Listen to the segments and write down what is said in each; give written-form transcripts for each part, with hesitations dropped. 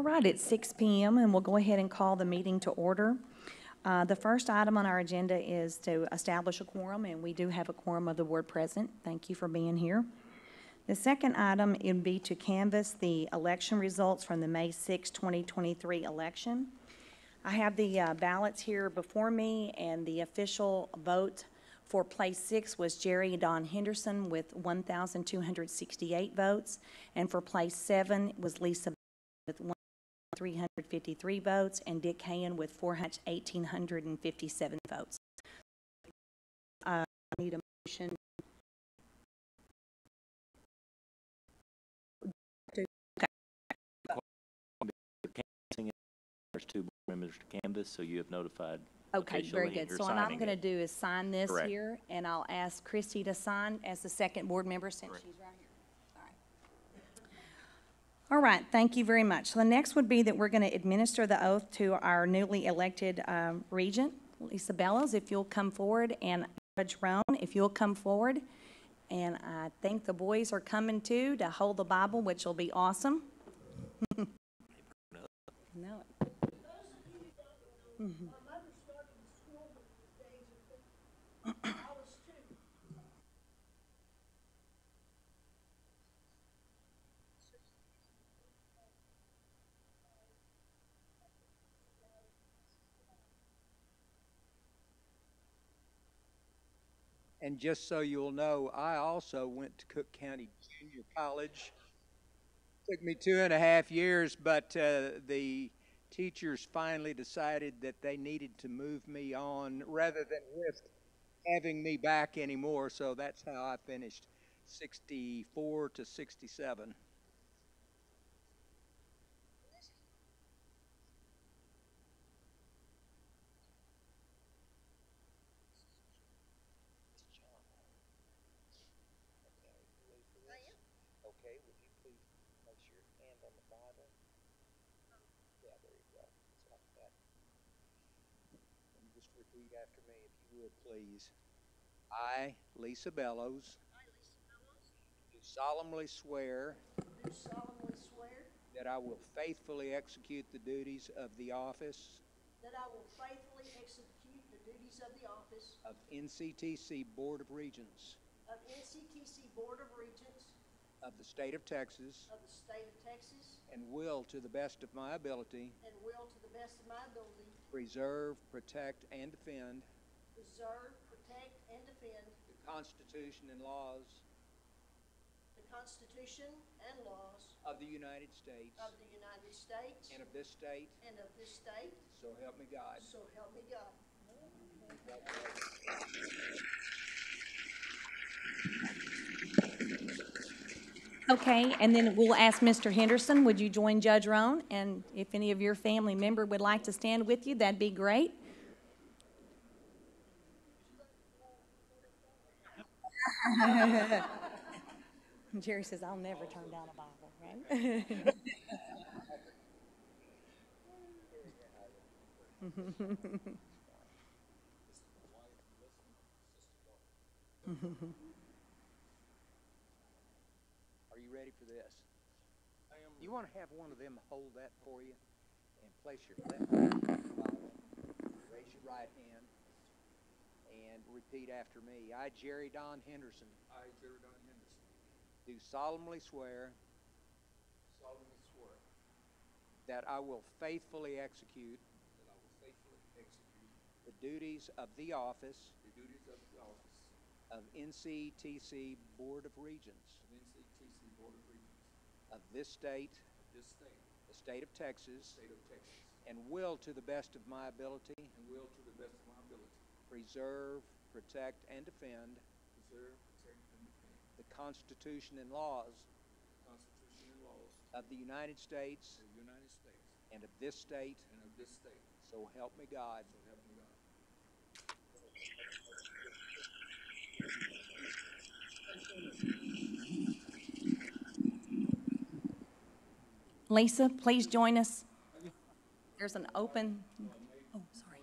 right, it's 6 p.m. and we'll go ahead and call the meeting to order. The first item on our agenda is to establish a quorum, and we do have a quorum of the board present. Thank you for being here. The second item would be to canvass the election results from the May 6, 2023 election. I have the ballots here before me, and the official vote for place 6 was Jerry Don Henderson with 1,268 votes, and for place 7 was Lisa with 1,353 votes, and Dick Hayen with 1,857 votes. I need a motion. There's 2 board members to canvass, so you have notified. Okay, very good. So what I'm going to do is sign this Correct. here, and I'll ask Christy to sign as the second board member since Correct. she's right here. All right, thank you very much. So the next would be that we're going to administer the oath to our newly elected regent, Lisa Bellows, if you'll come forward, and Judge Roan, if you'll come forward. And I think the boys are coming too to hold the Bible, which will be awesome. No. Mm-hmm. And just so you'll know, I also went to Cook County Junior College. Took me 2.5 years, but the teachers finally decided that they needed to move me on rather than risk having me back anymore. So that's how I finished 64 to 67. Okay, would you please place your hand on the Bible? Yeah, there you go. It's like that. And just repeat after me, if you would, please. I, Lisa Bellows, do solemnly swear that I will faithfully execute the duties of the office of NCTC Board of Regents of the state of Texas, and will, to the best of my ability, preserve, protect, and defend the Constitution and laws of the United States and of this state. So help me God. Okay, and then we'll ask Mr. Henderson, would you join Judge Roan? And if any of your family member would like to stand with you, that'd be great. Jerry says, I'll never turn down a Bible, right? Are you ready for this? You want to have one of them hold that for you and place your left hand on the Bible, raise your right hand, and repeat after me. I, Jerry Don Henderson, do solemnly swear that I will faithfully execute the duties of the office of NCTC Board of Regents of this state, the state of Texas, and will, to the best of my ability, preserve, protect, and defend the Constitution and laws of the United States and of this state. So help me God. Lisa, please join us. There's an open, oh, sorry.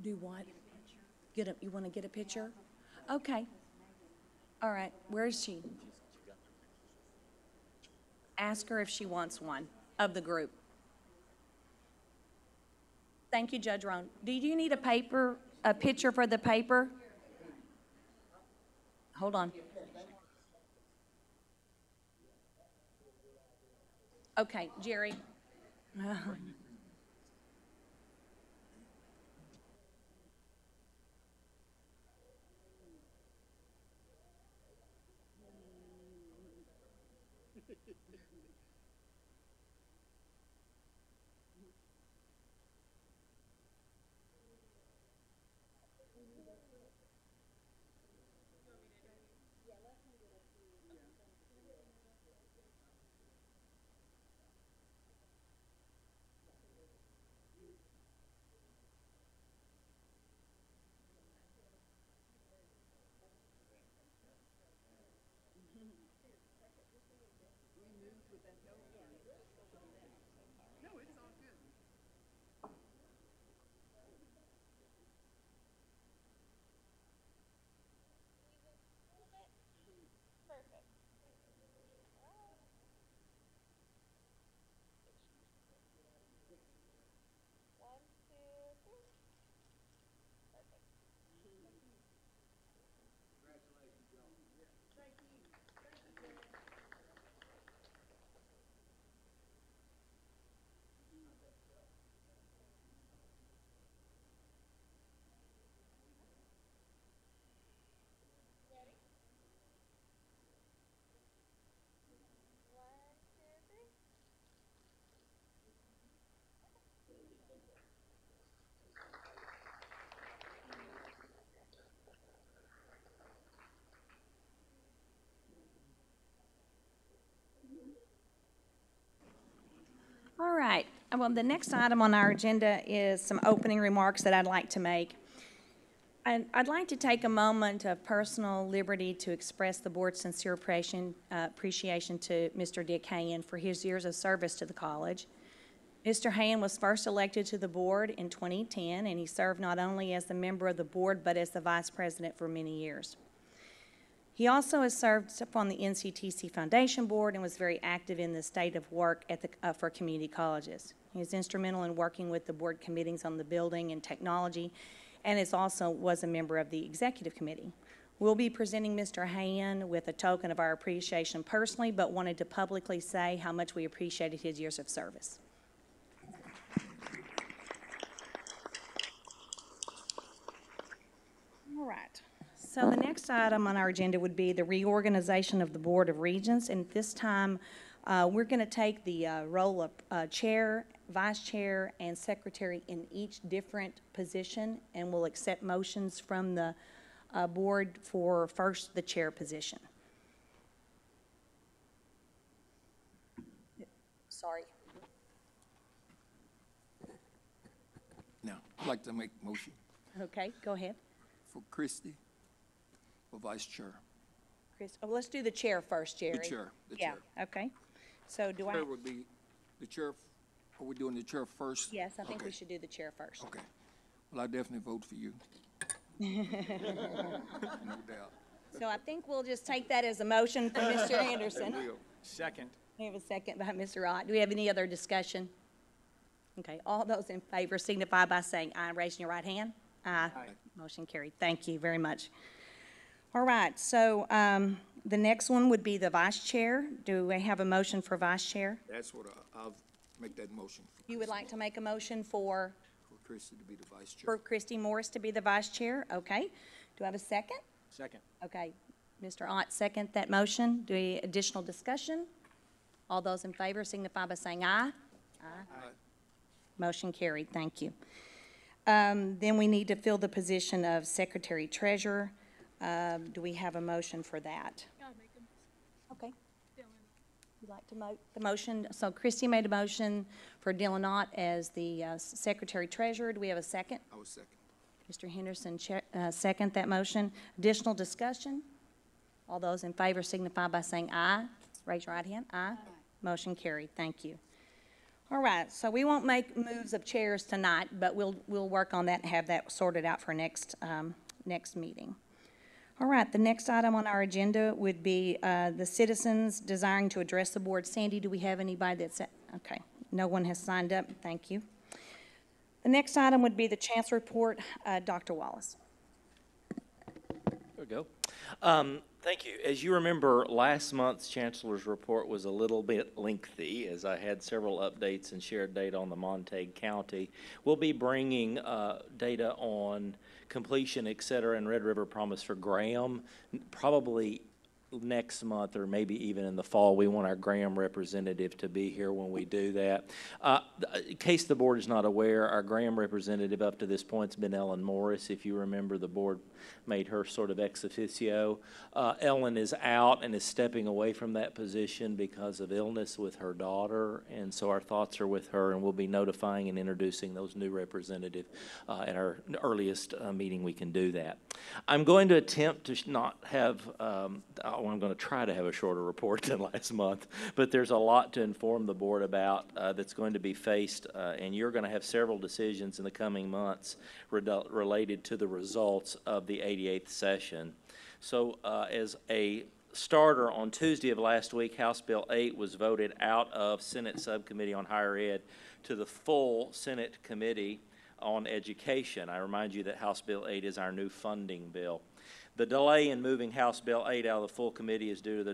Do what? You want to get a picture? Okay. All right, where is she? Ask her if she wants one of the group. Thank you, Judge Roan. Do you need a picture for the paper? Hold on. Okay, Jerry. All right. Well, the next item on our agenda is some opening remarks that I'd like to make. I'd like to take a moment of personal liberty to express the board's sincere appreciation to Mr. Dick Hayen for his years of service to the college. Mr. Hayen was first elected to the board in 2010, and he served not only as the member of the board, but as the vice president for many years. He also has served on the NCTC Foundation Board and was very active in the state of work for community colleges. He was instrumental in working with the board committees on the building and technology, and was a member of the executive committee. We'll be presenting Mr. Hayen with a token of our appreciation personally, but wanted to publicly say how much we appreciated his years of service. All right. So the next item on our agenda would be the reorganization of the Board of Regents, and this time we're going to take the role of chair, vice chair, and secretary in each different position, and we'll accept motions from the board for first the chair position. Sorry. Now, I'd like to make a motion Okay, go ahead. for Christie for vice chair. Chris, let's do the chair first, Jerry. The chair. Yeah, okay. So do I? Chair would be the chair. Are we doing the chair first? Yes, I think Okay. we should do the chair first. Okay. Well, I definitely vote for you. No doubt. So I think we'll just take that as a motion for Mr. Anderson. I will. Second. We have a second by Mr. Ott. Do we have any other discussion? Okay, all those in favor signify by saying aye, raising your right hand. Aye. Motion carried. Thank you very much. All right, so the next one would be the vice chair. Do we have a motion for vice chair? That's what I'll make that motion. You would like to make a motion for Christie to be the vice chair. for Christy Morris to be the vice chair? Okay. Do I have a second? Second. Okay. Mr. Ott, second that motion. Do we additional discussion? All those in favor signify by saying aye. Aye. Motion carried. Thank you. Then we need to fill the position of secretary treasurer. Do we have a motion for that? Okay. You'd like to the motion? So Christie made a motion for Dylan Ott as the secretary treasurer. Do we have a second? I was second. Mr. Henderson, second that motion. Additional discussion? All those in favor signify by saying aye. Raise your right hand. Aye. Motion carried. Thank you. All right, so we won't make moves of chairs tonight, but we'll work on that and have that sorted out for next meeting. All right, the next item on our agenda would be the citizens desiring to address the board. Sandy, do we have anybody that's, okay, no one has signed up, thank you. The next item would be the Chancellor report. Dr. Wallace. There we go. Thank you. As you remember, last month's Chancellor's report was a little bit lengthy, as I had several updates and shared data on the Montague County. We'll be bringing data on completion, et cetera, and Red River Promise for Graham, probably next month or maybe even in the fall. We want our Graham representative to be here when we do that. In case the board is not aware, our Graham representative up to this point has been Ellen Morris. If you remember, the board made her sort of ex officio. Ellen is out and is stepping away from that position because of illness with her daughter, and so our thoughts are with her, and we'll be notifying and introducing those new representatives at our earliest meeting we can do that. I'm going to attempt to not have I'm going to try to have a shorter report than last month, but there's a lot to inform the board about that's going to be faced, and you're going to have several decisions in the coming months related to the results of the 88th session. So as a starter, on Tuesday of last week, House Bill 8 was voted out of Senate Subcommittee on Higher Ed to the full Senate Committee on Education. I remind you that House Bill 8 is our new funding bill. The delay in moving House Bill 8 out of the full committee is due to the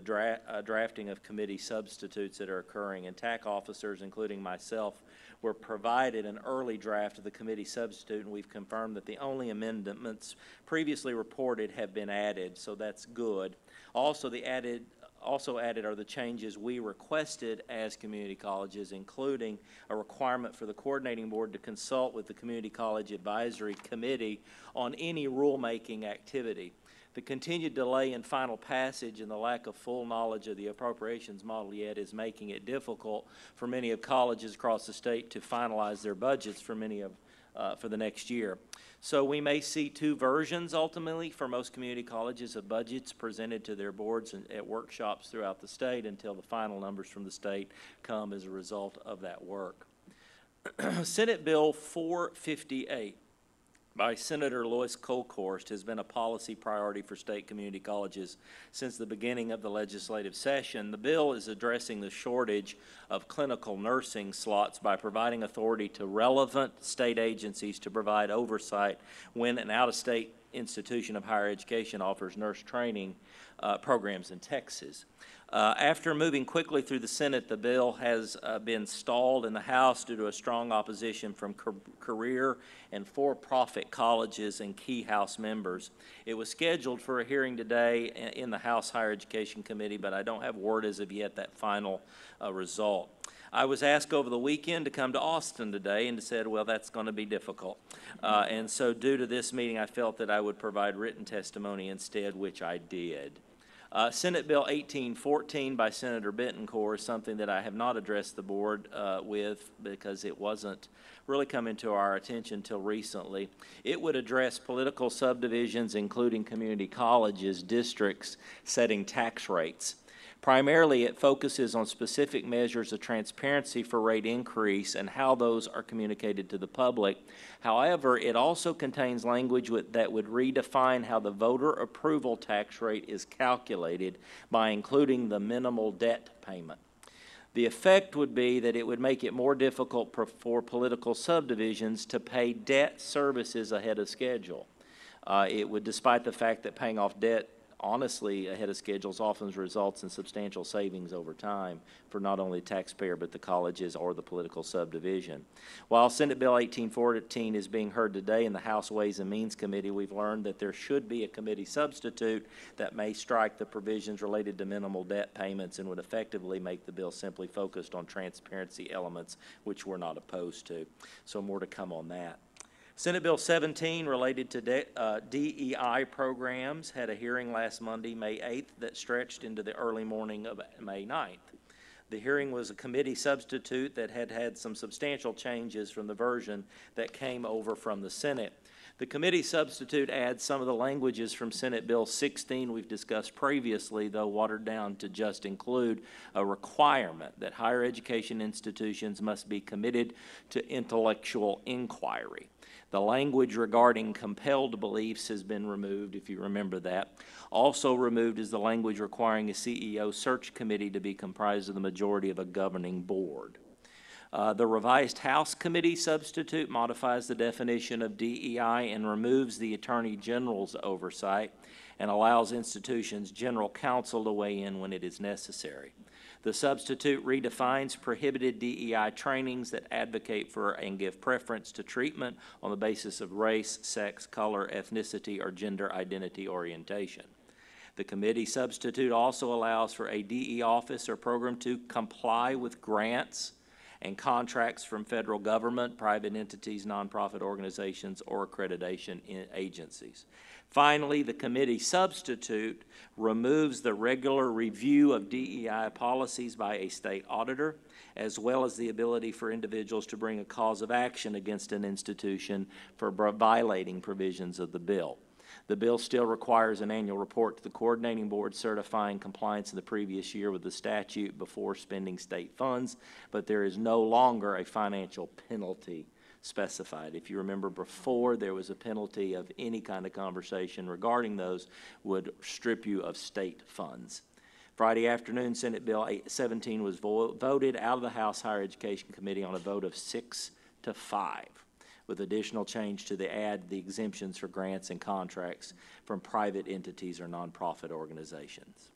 drafting of committee substitutes that are occurring, and TAC officers, including myself, were provided an early draft of the committee substitute, and we've confirmed that the only amendments previously reported have been added, so that's good. Also added are the changes we requested as community colleges, including a requirement for the coordinating board to consult with the Community College Advisory Committee on any rulemaking activity. The continued delay in final passage and the lack of full knowledge of the appropriations model yet is making it difficult for many of colleges across the state to finalize their budgets for for the next year. So we may see two versions ultimately for most community colleges of budgets presented to their boards and at workshops throughout the state until the final numbers from the state come as a result of that work. Senate Bill 458 by Senator Lois Kolkhorst has been a policy priority for state community colleges since the beginning of the legislative session. The bill is addressing the shortage of clinical nursing slots by providing authority to relevant state agencies to provide oversight when an out-of-state institution of higher education offers nurse training programs in Texas. After moving quickly through the Senate, the bill has been stalled in the House due to a strong opposition from career and for-profit colleges and key House members. It was scheduled for a hearing today in the House Higher Education Committee, but I don't have word as of yet that final result. I was asked over the weekend to come to Austin today and said, well, that's going to be difficult. And so due to this meeting, I felt that I would provide written testimony instead, which I did. Senate Bill 1814 by Senator Bittencourt is something that I have not addressed the board with because it wasn't really coming to our attention until recently. It would address political subdivisions, including community colleges, districts setting tax rates. Primarily, it focuses on specific measures of transparency for rate increase and how those are communicated to the public. However, it also contains language that would redefine how the voter approval tax rate is calculated by including the minimal debt payment. The effect would be that it would make it more difficult for political subdivisions to pay debt services ahead of schedule. It would, despite the fact that paying off debt honestly ahead of schedules often results in substantial savings over time for not only the taxpayer but the colleges or the political subdivision. While Senate Bill 1814 is being heard today in the House Ways and Means Committee, we've learned that there should be a committee substitute that may strike the provisions related to minimal debt payments and would effectively make the bill simply focused on transparency elements, which we're not opposed to. So more to come on that. Senate Bill 17 related to DEI programs had a hearing last Monday, May 8th, that stretched into the early morning of May 9th. The hearing was a committee substitute that had some substantial changes from the version that came over from the Senate. The committee substitute adds some of the languages from Senate Bill 16 we've discussed previously, though watered down to just include a requirement that higher education institutions must be committed to intellectual inquiry. The language regarding compelled beliefs has been removed, if you remember that. Also removed is the language requiring a CEO search committee to be comprised of the majority of a governing board. The revised House committee substitute modifies the definition of DEI and removes the Attorney General's oversight and allows institutions' general counsel to weigh in when it is necessary. The substitute redefines prohibited DEI trainings that advocate for and give preference to treatment on the basis of race, sex, color, ethnicity, or gender identity orientation. The committee substitute also allows for a DE office or program to comply with grants and contracts from federal government, private entities, nonprofit organizations, or accreditation agencies. Finally, the committee substitute removes the regular review of DEI policies by a state auditor, as well as the ability for individuals to bring a cause of action against an institution for violating provisions of the bill. The bill still requires an annual report to the coordinating board certifying compliance in the previous year with the statute before spending state funds, but there is no longer a financial penalty specified. If you remember before, there was a penalty of any kind of conversation regarding those would strip you of state funds. Friday afternoon, Senate Bill 17 was voted out of the House Higher Education Committee on a vote of 6-5. With additional change to add the exemptions for grants and contracts from private entities or nonprofit organizations.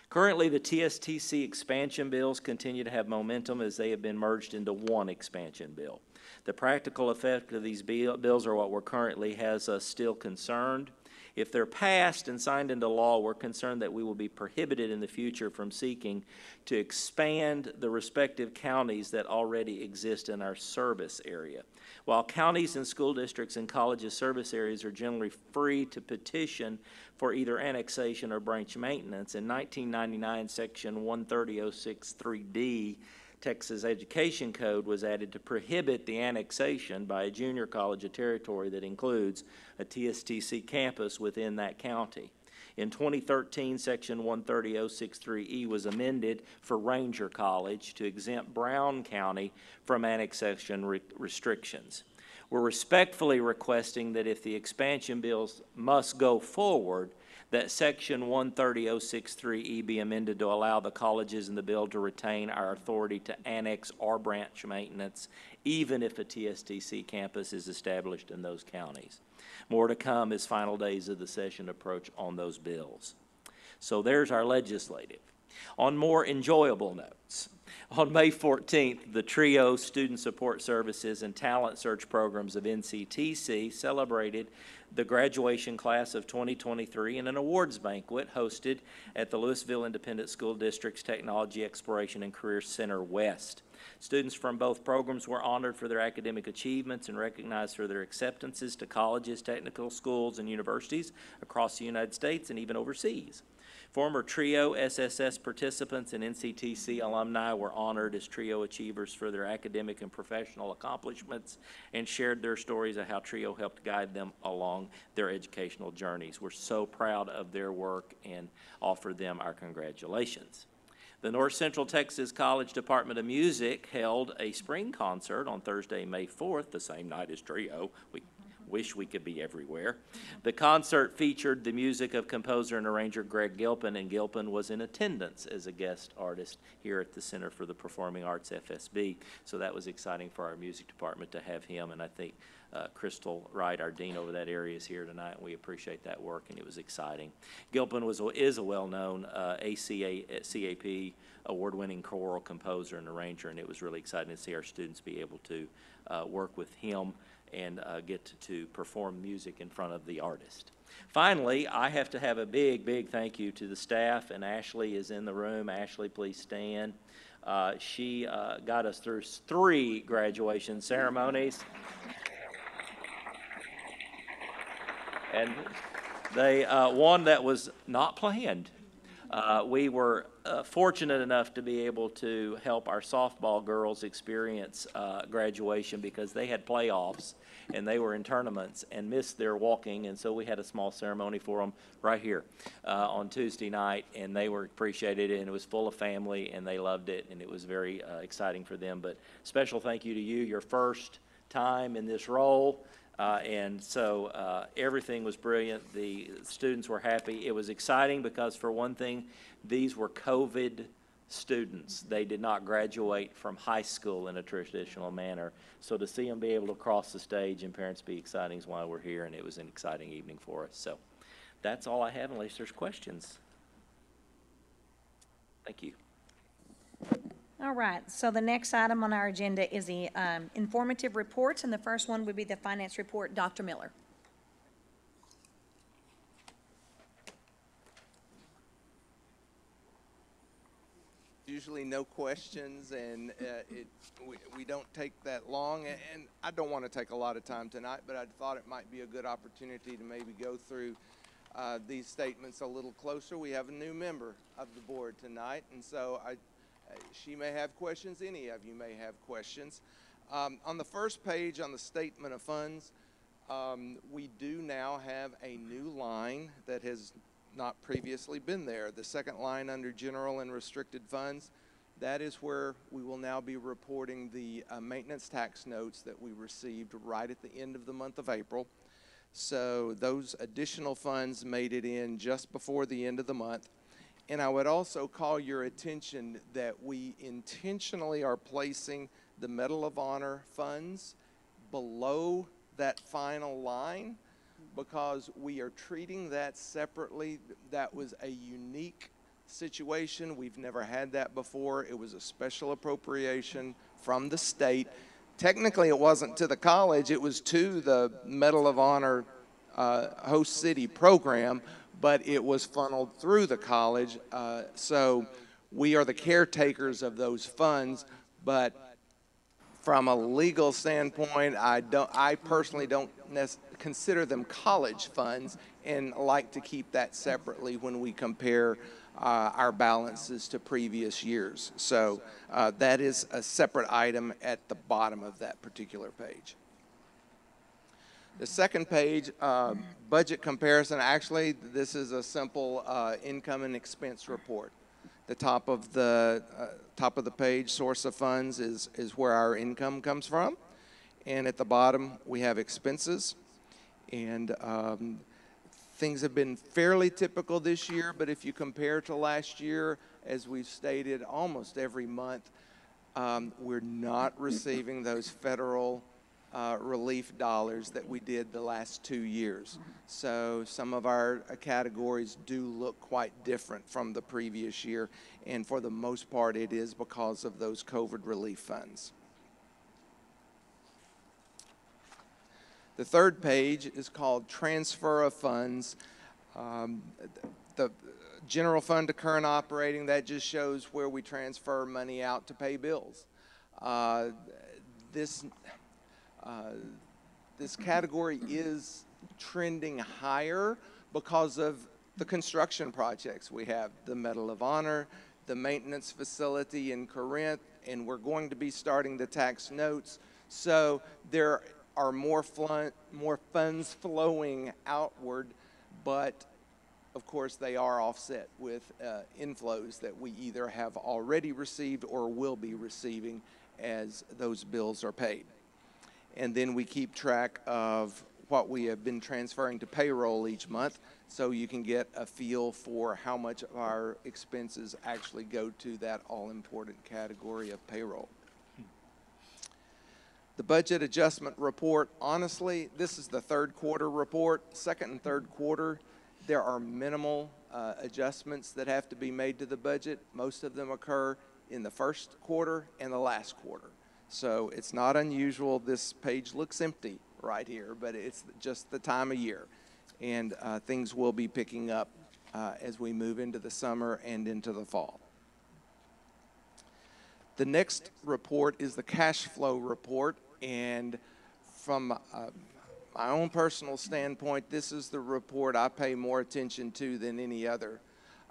Currently, the TSTC expansion bills continue to have momentum as they have been merged into one expansion bill. The practical effect of these bills are what currently has us still concerned. If they're passed and signed into law, we're concerned that we will be prohibited in the future from seeking to expand the respective counties that already exist in our service area. While counties and school districts and colleges service areas are generally free to petition for either annexation or branch maintenance, in 1999, Section 130.063D Texas Education Code was added to prohibit the annexation by a junior college of territory that includes a TSTC campus within that county. In 2013, Section 130.063E was amended for Ranger College to exempt Brown County from annexation restrictions. We're respectfully requesting that if the expansion bills must go forward, that Section 130.063E be amended to allow the colleges in the bill to retain our authority to annex or branch maintenance, even if a TSTC campus is established in those counties. More to come as final days of the session approach on those bills. So there's our legislative. On more enjoyable notes, on May 14th, the TRIO Student Support Services and Talent Search Programs of NCTC celebrated the graduation class of 2023 in an awards banquet hosted at the Louisville Independent School District's Technology Exploration and Career Center West. Students from both programs were honored for their academic achievements and recognized for their acceptances to colleges, technical schools, and universities across the United States and even overseas. Former TRIO SSS participants and NCTC alumni were honored as TRIO achievers for their academic and professional accomplishments and shared their stories of how TRIO helped guide them along their educational journeys. We're so proud of their work and offer them our congratulations. The North Central Texas College Department of Music held a spring concert on Thursday, May 4th, the same night as TRIO. We wish we could be everywhere. The concert featured the music of composer and arranger Greg Gilpin, and Gilpin was in attendance as a guest artist here at the Center for the Performing Arts, FSB. So that was exciting for our music department to have him, and I think Crystal Wright, our dean over that area, is here tonight, and we appreciate that work, and it was exciting. Gilpin is a well-known CAP award-winning choral composer and arranger, and it was really exciting to see our students be able to work with him and get to perform music in front of the artist. Finally, I have to have a big, big thank you to the staff, and Ashley is in the room. Ashley, please stand. She got us through 3 graduation ceremonies. And they one that was not planned. We were fortunate enough to be able to help our softball girls experience graduation because they had playoffs and they were in tournaments and missed their walking, and so we had a small ceremony for them right here on Tuesday night, and they were appreciated, and it was full of family, and they loved it, and it was very exciting for them. But special thank you to you, your first time in this role. And so everything was brilliant. The students were happy. It was exciting because, for one thing, these were COVID students. They did not graduate from high school in a traditional manner. So to see them be able to cross the stage and parents be exciting is why we're here, and it was an exciting evening for us. So that's all I have unless there's questions. Thank you. All right, so the next item on our agenda is the informative reports, and the first one would be the finance report. Dr. Miller. Usually no questions, and we don't take that long, and I don't want to take a lot of time tonight, but I thought it might be a good opportunity to maybe go through these statements a little closer. We have a new member of the board tonight, and so she may have questions. Any of you may have questions. On the first page on the statement of funds, we do now have a new line that has not previously been there. The second line under general and restricted funds, that is where we will now be reporting the maintenance tax notes that we received right at the end of the month of April. So those additional funds made it in just before the end of the month. And I would also call your attention that we intentionally are placing the Medal of Honor funds below that final line because we are treating that separately. That was a unique situation. We've never had that before. It was a special appropriation from the state. Technically, it wasn't to the college. It was to the Medal of Honor host city program, but it was funneled through the college. So we are the caretakers of those funds, but from a legal standpoint, I personally don't consider them college funds and like to keep that separately when we compare our balances to previous years. So that is a separate item at the bottom of that particular page. The second page, budget comparison. Actually, this is a simple income and expense report. The top of the page, source of funds, is where our income comes from, and at the bottom we have expenses. And things have been fairly typical this year, but if you compare to last year, as we've stated almost every month, we're not receiving those federal relief dollars that we did the last 2 years. So some of our categories do look quite different from the previous year, and for the most part it is because of those COVID relief funds. The third page is called transfer of funds. The general fund to current operating, that just shows where we transfer money out to pay bills. This category is trending higher because of the construction projects. We have the Medal of Honor, the maintenance facility in Corinth, and we're going to be starting the tax notes. So there are more funds flowing outward, but of course they are offset with inflows that we either have already received or will be receiving as those bills are paid. And then we keep track of what we have been transferring to payroll each month, so you can get a feel for how much of our expenses actually go to that all-important category of payroll. The budget adjustment report, honestly, this is the third quarter report. Second and third quarter, there are minimal adjustments that have to be made to the budget. Most of them occur in the first quarter and the last quarter. So it's not unusual. This page looks empty right here, but it's just the time of year. And things will be picking up as we move into the summer and into the fall. The next report is the cash flow report. And from my own personal standpoint, this is the report I pay more attention to than any other.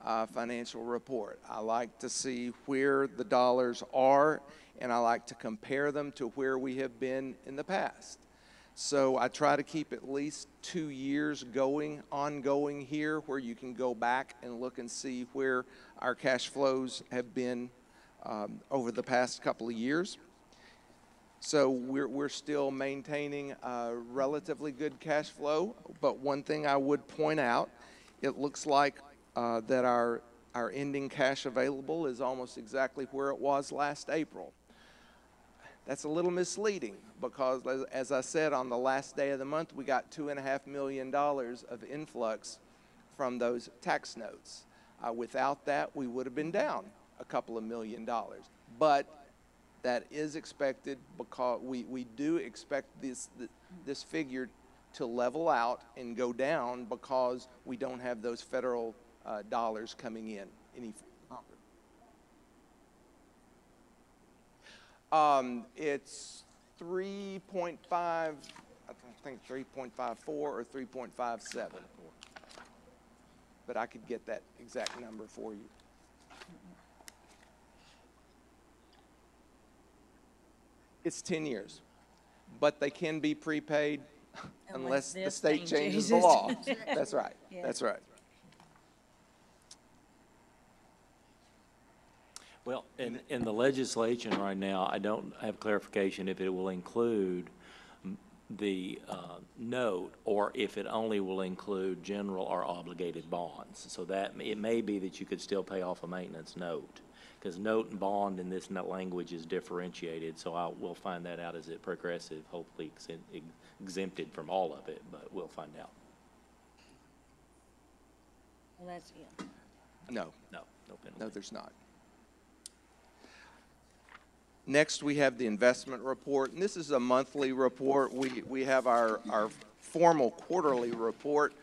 financial report. I like to see where the dollars are, and I like to compare them to where we have been in the past. So I try to keep at least 2 years ongoing here, where you can go back and look and see where our cash flows have been over the past couple of years. So we're still maintaining a relatively good cash flow, but one thing I would point out, it looks like that our ending cash available is almost exactly where it was last April. That's a little misleading because, as I said, on the last day of the month, we got $2.5 million of influx from those tax notes. Without that, we would have been down a couple of $1 million. But that is expected because we do expect this figure to level out and go down because we don't have those federal dollars coming in any longer. It's 3.5, I think 3.54 or 3.57. But I could get that exact number for you. It's 10 years, but they can be prepaid unless the this state thing changes the changes. law. That's right. Yeah. That's right. Well, in the legislation right now, I don't have clarification if it will include the note or if it only will include general or obligated bonds. So that it may be that you could still pay off a maintenance note, because note and bond in this language is differentiated. So we'll find that out as it progresses, hopefully exempted from all of it, but we'll find out. Well, that's, yeah. No, No penalty. no, there's not. Next, we have the investment report, and this is a monthly report. We have our formal quarterly report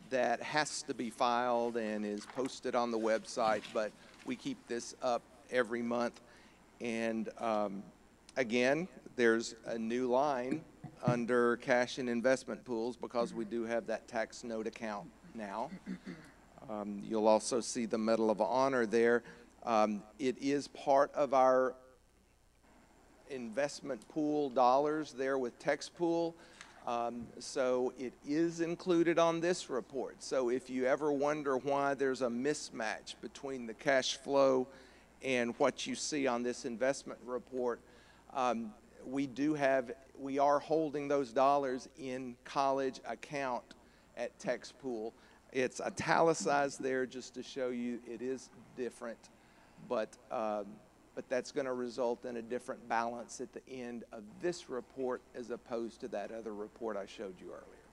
that has to be filed and is posted on the website, but we keep this up every month. And again, there's a new line under cash and investment pools because we do have that tax note account now. You'll also see the Medal of Honor there. It is part of our investment pool dollars there with text pool. So it is included on this report. So if you ever wonder why there's a mismatch between the cash flow and what you see on this investment report, we are holding those dollars in college account at text pool. It's italicized there just to show you it is different, but that's going to result in a different balance at the end of this report as opposed to that other report I showed you earlier.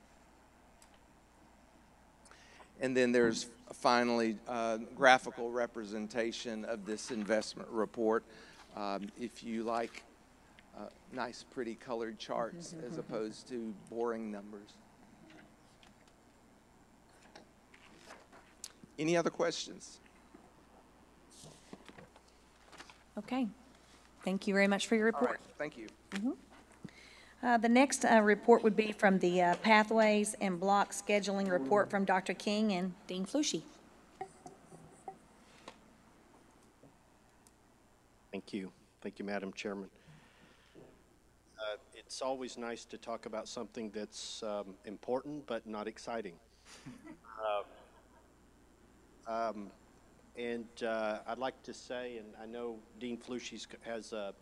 And then there's finally graphical representation of this investment report. If you like nice, pretty colored charts as opposed to boring numbers. Any other questions? Okay. Thank you very much for your All right, report. thank you. The next report would be from the Pathways and Block Scheduling Report from Dr. King and Dean Flushy. Thank you. Thank you, Madam Chairman. It's always nice to talk about something that's important but not exciting. I'd like to say, and I know Dean Flushy has a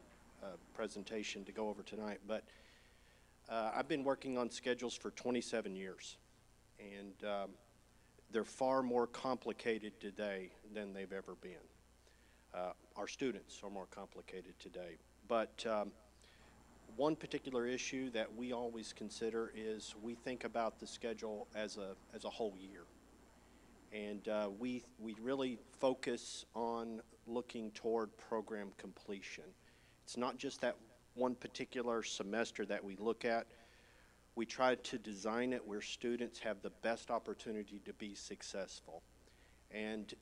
presentation to go over tonight, but I've been working on schedules for 27 years, and they're far more complicated today than they've ever been. Our students are more complicated today, but one particular issue that we always consider is we think about the schedule as a whole year. And we really focus on looking toward program completion. It's not just that one particular semester that we look at. We try to design it where students have the best opportunity to be successful. And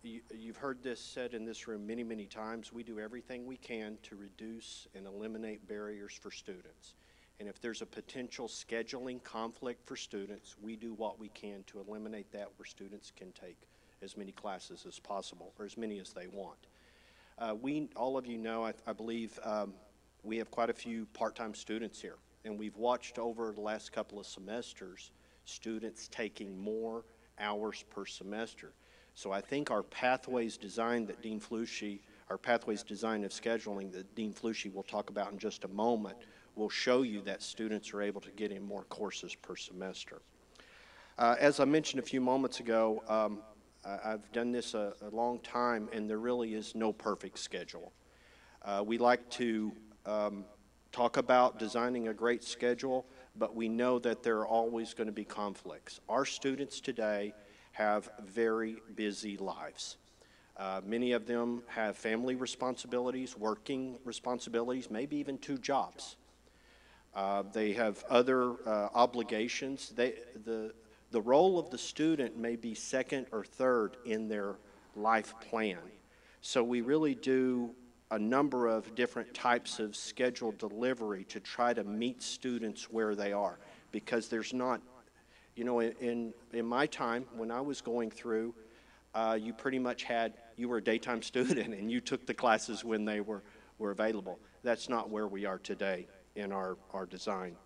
you've heard this said in this room many, many times. We do everything we can to reduce and eliminate barriers for students. And if there's a potential scheduling conflict for students, we do what we can to eliminate that where students can take as many classes as possible, or as many as they want. All of you know, I believe, we have quite a few part-time students here, and we've watched over the last couple of semesters students taking more hours per semester. So I think our pathways design that Dean Flushy, our pathways design of scheduling that Dean Flushy will talk about in just a moment, will show you that students are able to get in more courses per semester. As I mentioned a few moments ago, I've done this a long time, and there really is no perfect schedule. We like to talk about designing a great schedule, but we know that there are always going to be conflicts. Our students today have very busy lives. Many of them have family responsibilities, working responsibilities, maybe even 2 jobs. They have other obligations. The role of the student may be second or third in their life plan. So we really do a number of different types of scheduled delivery to try to meet students where they are, because there's not, you know, in my time when I was going through, you pretty much you were a daytime student and you took the classes when they were available. That's not where we are today in our design.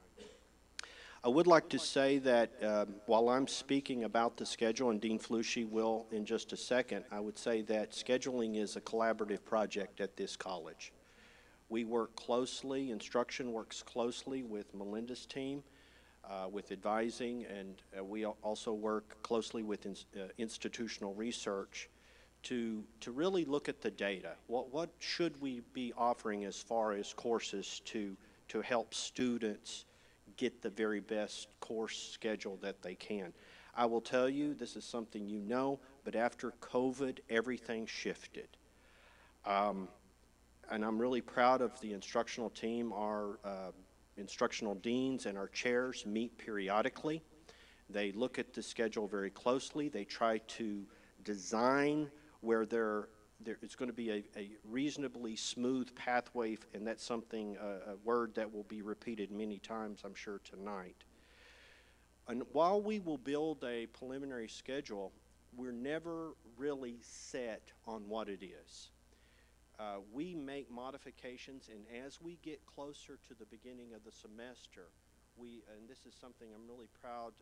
I would like to say that while I'm speaking about the schedule, and Dean Flushy will in just a second, I would say that scheduling is a collaborative project at this college. We work closely, instruction works closely with Melinda's team, with advising, and we also work closely with institutional research to really look at the data. What should we be offering as far as courses to help students get the very best course schedule that they can? I will tell you, this is something you know, but after COVID, everything shifted. And I'm really proud of the instructional team. Our instructional deans and our chairs meet periodically. They look at the schedule very closely. They try to design where there is going to be a reasonably smooth pathway, and that's something, a word that will be repeated many times, I'm sure, tonight. And while we will build a preliminary schedule, we're never really set on what it is. We make modifications, and as we get closer to the beginning of the semester, and this is something I'm really proud,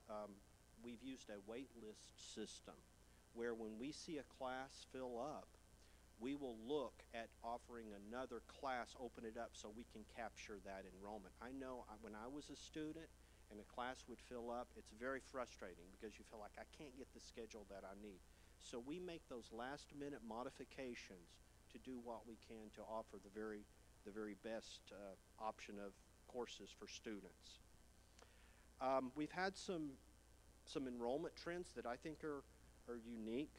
we've used a wait list system where when we see a class fill up, we will look at offering another class, open it up so we can capture that enrollment. I know when I was a student and a class would fill up, it's very frustrating because you feel like I can't get the schedule that I need. So we make those last minute modifications to do what we can to offer the very best option of courses for students. We've had some enrollment trends that I think are unique.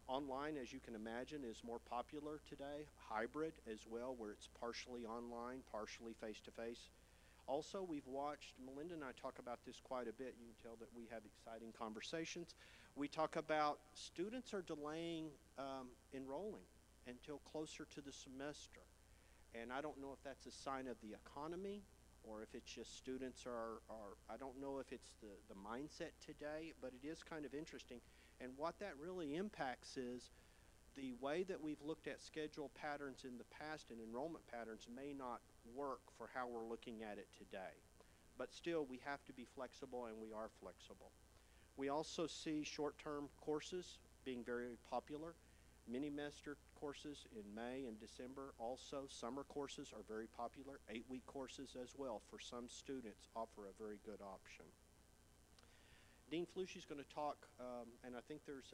Online, as you can imagine, is more popular today. Hybrid as well, where it's partially online, partially face-to-face. Also, we've watched, Melinda and I talk about this quite a bit. You can tell that we have exciting conversations. We talk about students are delaying enrolling until closer to the semester. And I don't know if that's a sign of the economy or if it's just students I don't know if it's the mindset today, but it is kind of interesting. And what that really impacts is the way that we've looked at schedule patterns in the past and enrollment patterns may not work for how we're looking at it today. But still, we have to be flexible, and we are flexible. We also see short-term courses being very popular. Mini-semester courses in May and December. Also, summer courses are very popular. 8-week courses as well for some students offer a very good option. Dean Flushy's going to talk, and I think there's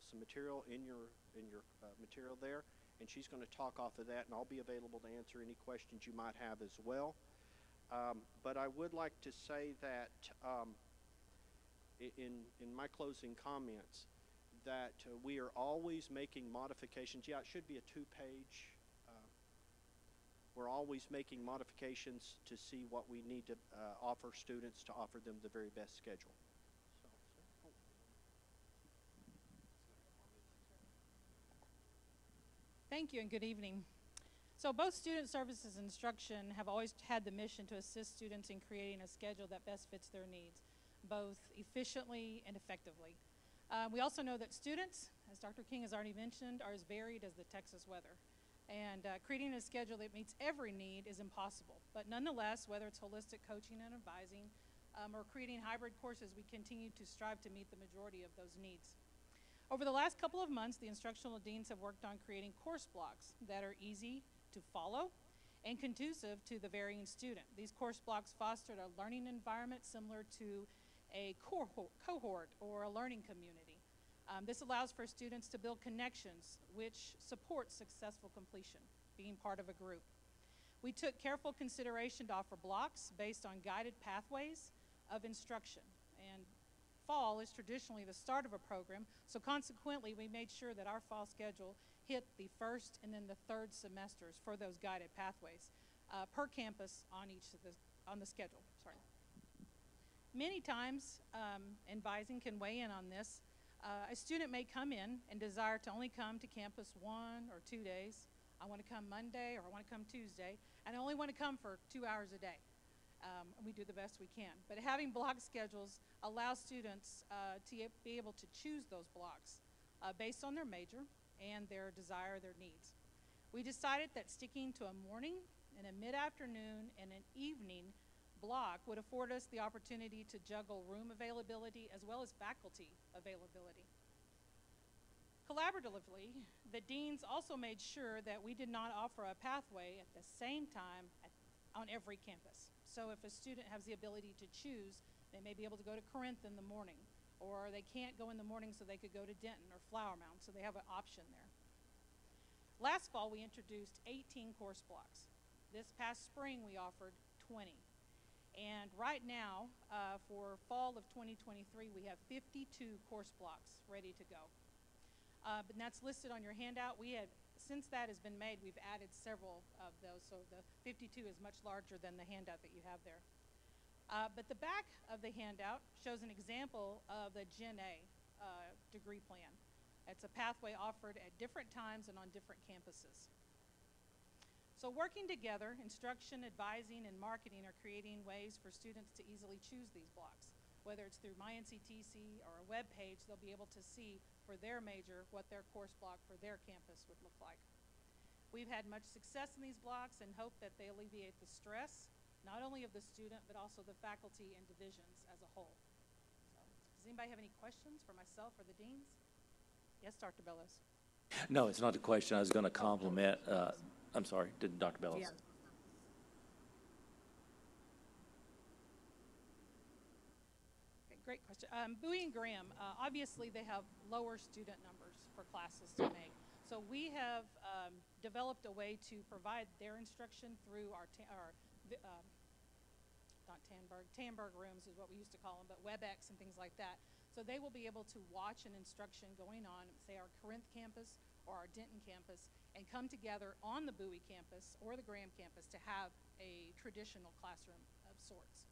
some material in your material there, and she's going to talk off of that, and I'll be available to answer any questions you might have as well. But I would like to say that in my closing comments, that we are always making modifications. Yeah, it should be a 2-page. We're always making modifications to see what we need to offer students to offer them the very best schedule. Thank you and good evening. So both Student Services and Instruction have always had the mission to assist students in creating a schedule that best fits their needs, both efficiently and effectively. We also know that students, as Dr. King has already mentioned, are as varied as the Texas weather. And creating a schedule that meets every need is impossible. But nonetheless, whether it's holistic coaching and advising or creating hybrid courses, we continue to strive to meet the majority of those needs. Over the last couple of months, the instructional deans have worked on creating course blocks that are easy to follow and conducive to the varying student. These course blocks fostered a learning environment similar to a cohort or a learning community. This allows for students to build connections which support successful completion, being part of a group. We took careful consideration to offer blocks based on guided pathways of instruction. And fall is traditionally the start of a program, so consequently we made sure that our fall schedule hit the first and then the third semesters for those guided pathways per campus on the schedule. Sorry. Many times, advising can weigh in on this. A student may come in and desire to only come to campus 1 or 2 days. I want to come Monday or I want to come Tuesday, and I only want to come for 2 hours a day. We do the best we can. But having block schedules allows students to be able to choose those blocks based on their major and their desire, their needs. We decided that sticking to a morning and a mid-afternoon and an evening block would afford us the opportunity to juggle room availability as well as faculty availability. Collaboratively, the deans also made sure that we did not offer a pathway at the same time on every campus. So if a student has the ability to choose, they may be able to go to Corinth in the morning, or they can't go in the morning so they could go to Denton or Flower Mound, so they have an option there. Last fall, we introduced 18 course blocks. This past spring, we offered 20. And right now, for fall of 2023, we have 52 course blocks ready to go. But that's listed on your handout. Since that has been made, we've added several of those, so the 52 is much larger than the handout that you have there. But the back of the handout shows an example of the Gen A degree plan. It's a pathway offered at different times and on different campuses. So working together, instruction, advising, and marketing are creating ways for students to easily choose these blocks. Whether it's through my NCTC or a web page, they'll be able to see for their major what their course block for their campus would look like. We've had much success in these blocks and hope that they alleviate the stress, not only of the student, but also the faculty and divisions as a whole. So, does anybody have any questions for myself or the deans? Yes, Dr. Bellows. No, it's not a question. I was going to compliment, I'm sorry, did Dr. Bellows? Yeah. Okay, great question. Bowie and Graham, obviously they have lower student numbers for classes to make. So we have developed a way to provide their instruction through our not Tanberg rooms is what we used to call them, but WebEx and things like that. So they will be able to watch an instruction going on, say our Corinth campus or our Denton campus, and come together on the Bowie campus or the Graham campus to have a traditional classroom of sorts.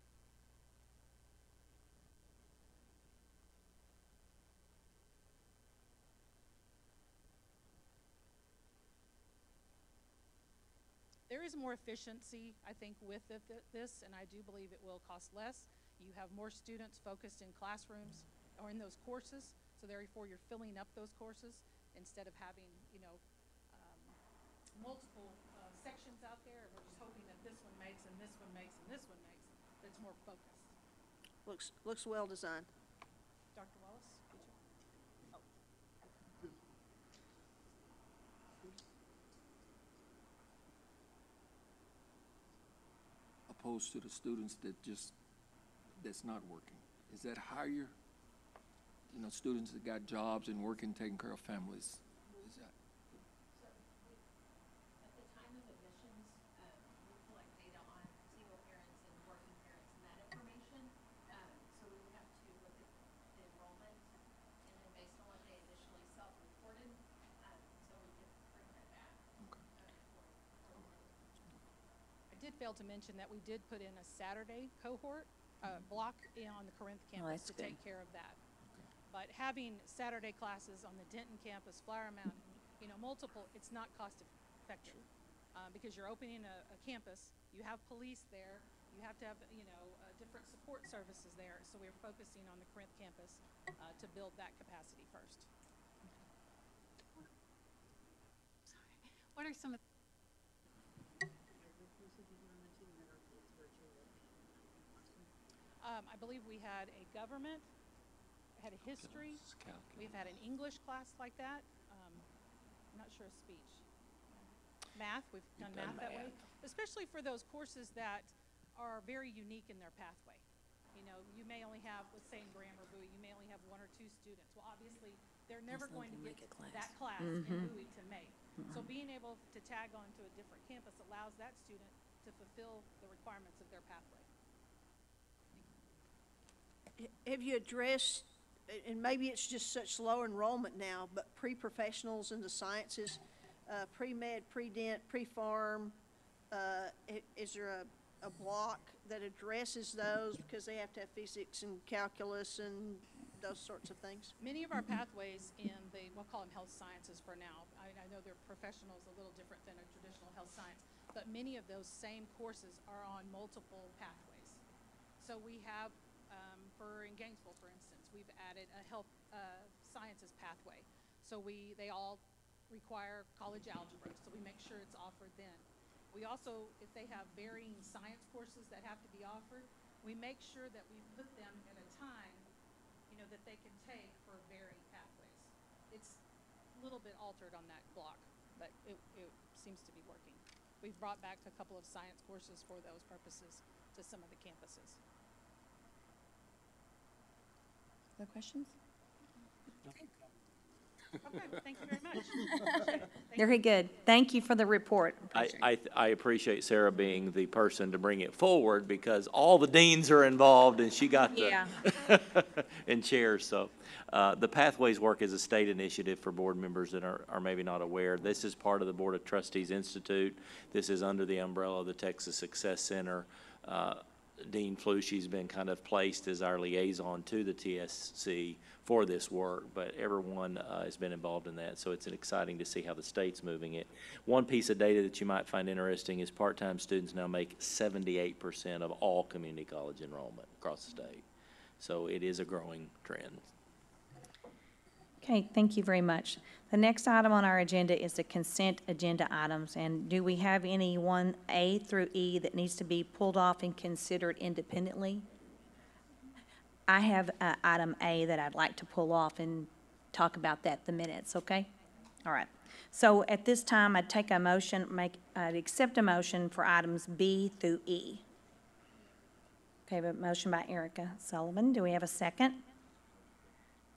There is more efficiency, I think, with this, and I do believe it will cost less. You have more students focused in classrooms or in those courses, so therefore you're filling up those courses instead of having, multiple sections out there, and we're just hoping that this one makes, and this one makes, and this one makes. That's more focused. Looks well designed. Dr. Wallace, did you? Opposed to the students that's not working? Is that higher? Students that got jobs and working, taking care of families. Is that? At the time of admissions, we collect data on single parents and working parents and that information. So we would have to look at the enrollment and then based on what they initially self-reported, so we could bring that back. I did fail to mention that we did put in a Saturday cohort block on the Corinth campus that's to take good. care of that. But having Saturday classes on the Denton campus, Flower Mound, multiple, it's not cost effective because you're opening a campus, you have police there, You have to have, different support services there. So we're focusing on the Corinth campus to build that capacity first. What are some of I believe we had a government, had a history. We've had an English class like that. I'm not sure of speech. Math, we've done math that way, especially for those courses that are very unique in their pathway. You may only have, let's say in grammar buoy, you may only have 1 or 2 students. Well, obviously, they're never going to get that class in buoy to make. So being able to tag on to a different campus allows that student to fulfill the requirements of their pathway. Have you addressed, and maybe it's just such low enrollment now, but pre-professionals in the sciences, pre-med, pre-dent, pre-farm, is there a block that addresses those because they have to have physics and calculus and those sorts of things? Many of our pathways in we'll call them health sciences for now. I know they're professionals a little different than a traditional health science, but many of those same courses are on multiple pathways. So we have, in Gainesville, for instance, we've added a health sciences pathway. So they all require college algebra, so we make sure it's offered then. We also, if they have varying science courses that have to be offered, we make sure that we put them at a time, that they can take for varying pathways. It's a little bit altered on that block, but it seems to be working. We've brought back a couple of science courses for those purposes to some of the campuses. Other questions? Okay, well, thank you very much. Appreciate it. Thank Very good. Thank you for the report. I appreciate Sarah being the person to bring it forward because all the deans are involved and she got the Yeah. in chairs. So the Pathways work is a state initiative for board members that are maybe not aware. This is part of the Board of Trustees Institute. This is under the umbrella of the Texas Success Center. Dean Flushy's been kind of placed as our liaison to the TSC for this work, but everyone has been involved in that, so it's exciting to see how the state's moving it. One piece of data that you might find interesting is part-time students now make 78% of all community college enrollment across the state. So it is a growing trend. Okay, thank you very much. The next item on our agenda is the consent agenda items, and do we have any 1A through E that needs to be pulled off and considered independently? I have item A that I'd like to pull off and talk about that the minutes, okay? All right. So at this time, I'd take a motion, I'd accept a motion for items B through E. Okay, a motion by Erica Sullivan. Do we have a second?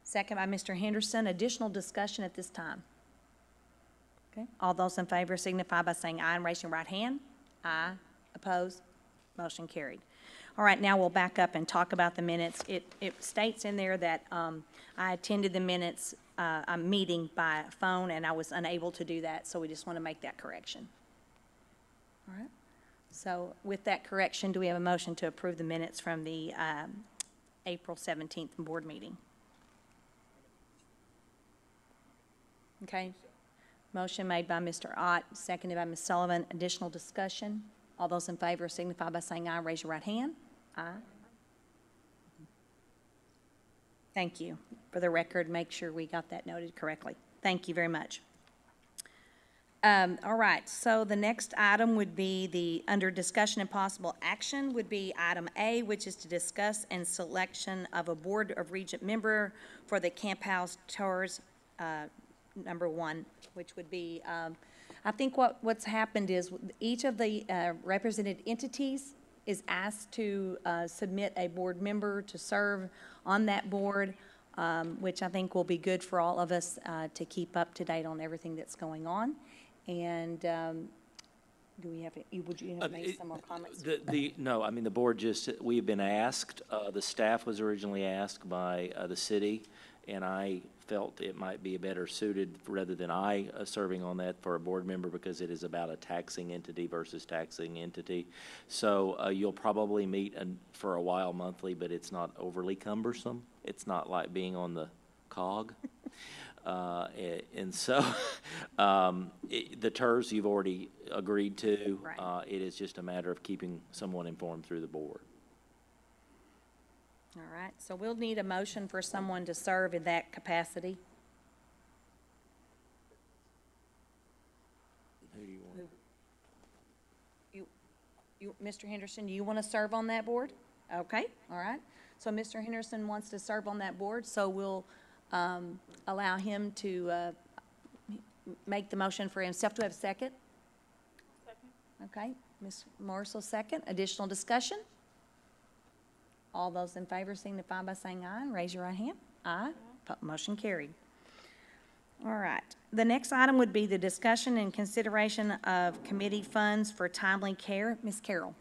Second by Mr. Henderson. Additional discussion at this time. Okay, all those in favor signify by saying aye and raising your right hand. Aye. Opposed? Motion carried. All right, now we'll back up and talk about the minutes. It states in there that I attended the minutes meeting by phone, and I was unable to do that, so we just want to make that correction. All right. So with that correction, do we have a motion to approve the minutes from the April 17th board meeting? Okay. Motion made by Mr. Ott, seconded by Ms. Sullivan. Additional discussion? All those in favor signify by saying aye. Raise your right hand. Aye. Thank you. For the record, make sure we got that noted correctly. Thank you very much. All right, so the next item would be under discussion and possible action would be item A, which is to discuss and selection of a Board of Regent member for the Camp House Tours number 1, which would be, I think what's happened is each of the represented entities is asked to submit a board member to serve on that board, which I think will be good for all of us to keep up to date on everything that's going on. And do we have, would you have made some more comments? No, I mean, the board we have been asked, the staff was originally asked by the city, and I felt it might be better suited rather than I serving on that for a board member because it is about a taxing entity versus taxing entity. So you'll probably meet for a while monthly, but it's not overly cumbersome. It's not like being on the COG. And so, the TERS you've already agreed to. Right. It is just a matter of keeping someone informed through the board. All right, so we'll need a motion for someone to serve in that capacity. Who do you want? Mr. Henderson, do you want to serve on that board? Okay, all right. So Mr. Henderson wants to serve on that board, so we'll allow him to make the motion for himself. Do we have a second? Second. Okay, Ms. Morris will second. Additional discussion? All those in favor signify by saying aye. Raise your right hand. Aye. Motion carried. All right. The next item would be the discussion and consideration of committee funds for timely care. Ms. Carroll.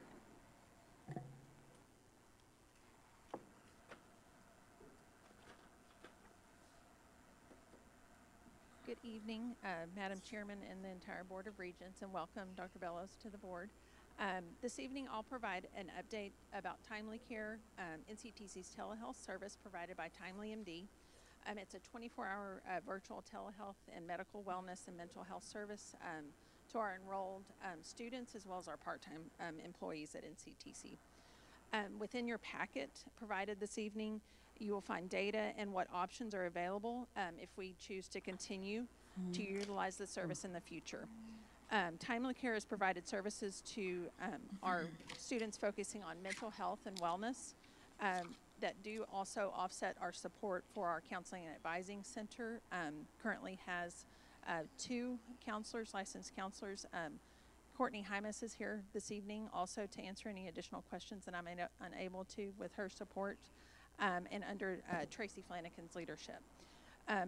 Good evening, Madam Chairman and the entire Board of Regents, and welcome Dr. Bellows to the board. This evening, I'll provide an update about Timely Care, NCTC's telehealth service provided by Timely MD. It's a 24-hour virtual telehealth and medical wellness and mental health service to our enrolled students as well as our part-time employees at NCTC. Within your packet provided this evening, you will find data and what options are available if we choose to continue to utilize the service in the future. Timely Care has provided services to our students focusing on mental health and wellness that do also offset our support for our counseling and advising center. Currently has 2 counselors, licensed counselors. Courtney Hymas is here this evening also to answer any additional questions that I'm unable to with her support and under Tracy Flanagan's leadership.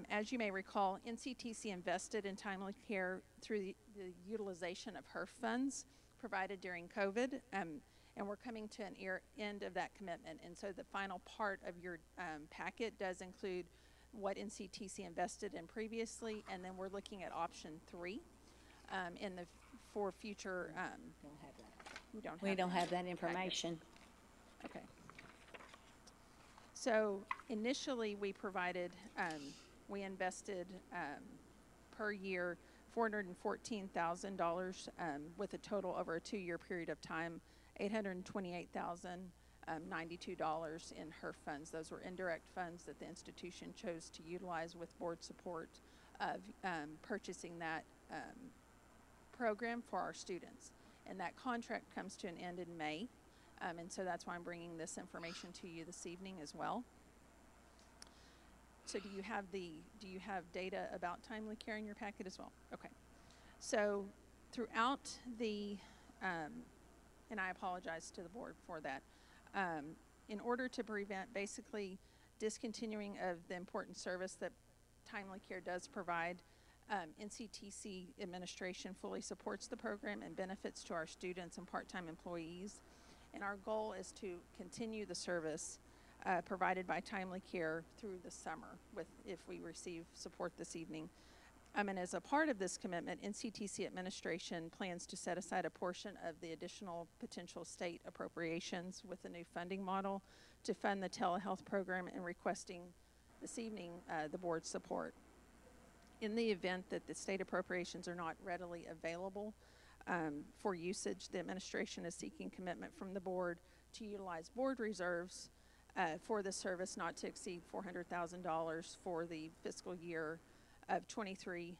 As you may recall, NCTC invested in Timely Care through the utilization of HERF funds provided during COVID, and we're coming to an end of that commitment. And so the final part of your packet does include what NCTC invested in previously, and then we're looking at option 3 for future. We don't have that information. Okay. So initially, we provided, we invested per year $414,000 with a total over a 2-year period of time, $828,092 in HERF funds. Those were indirect funds that the institution chose to utilize with board support of purchasing that program for our students. And that contract comes to an end in May. And so that's why I'm bringing this information to you this evening as well. So do you have data about Timely Care in your packet as well? Okay. So throughout the, and I apologize to the board for that, in order to prevent basically discontinuing of the important service that Timely Care does provide, NCTC administration fully supports the program and benefits to our students and part-time employees. And our goal is to continue the service provided by Timely Care through the summer if we receive support this evening. And as a part of this commitment, NCTC administration plans to set aside a portion of the additional potential state appropriations with the new funding model to fund the telehealth program, and requesting this evening the board's support. In the event that the state appropriations are not readily available for usage, the administration is seeking commitment from the board to utilize board reserves for the service not to exceed $400,000 for the fiscal year of 23-24.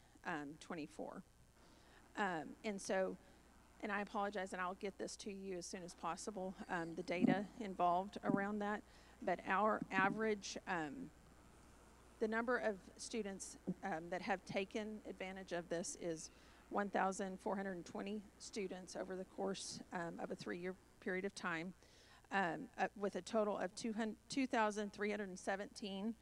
And so, and I apologize, and I'll get this to you as soon as possible, the data involved around that. But our average, the number of students that have taken advantage of this is 1,420 students over the course of a 3-year period of time, with a total of 2,317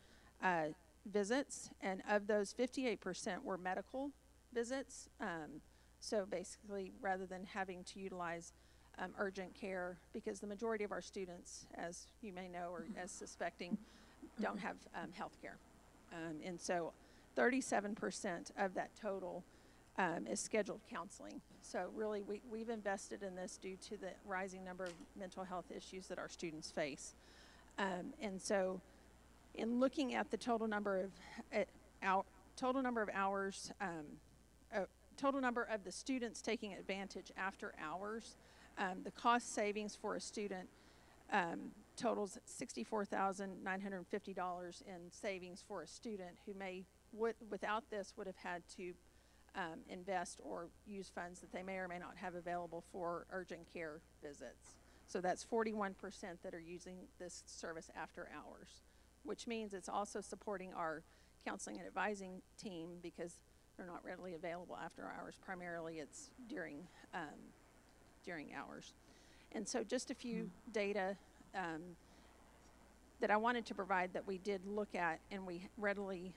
visits, and of those, 58% were medical visits. So basically, rather than having to utilize urgent care, because the majority of our students, as you may know or as suspecting, don't have health care. And so 37% of that total is scheduled counseling. So really, we've invested in this due to the rising number of mental health issues that our students face. And so in looking at the total number of total number of hours, total number of the students taking advantage after hours, the cost savings for a student totals $64,950 in savings for a student who without this would have had to invest or use funds that they may or may not have available for urgent care visits. So that's 41% that are using this service after hours, which means it's also supporting our counseling and advising team because they're not readily available after hours. Primarily it's during hours. And so just a few data that I wanted to provide that we did look at and we regularly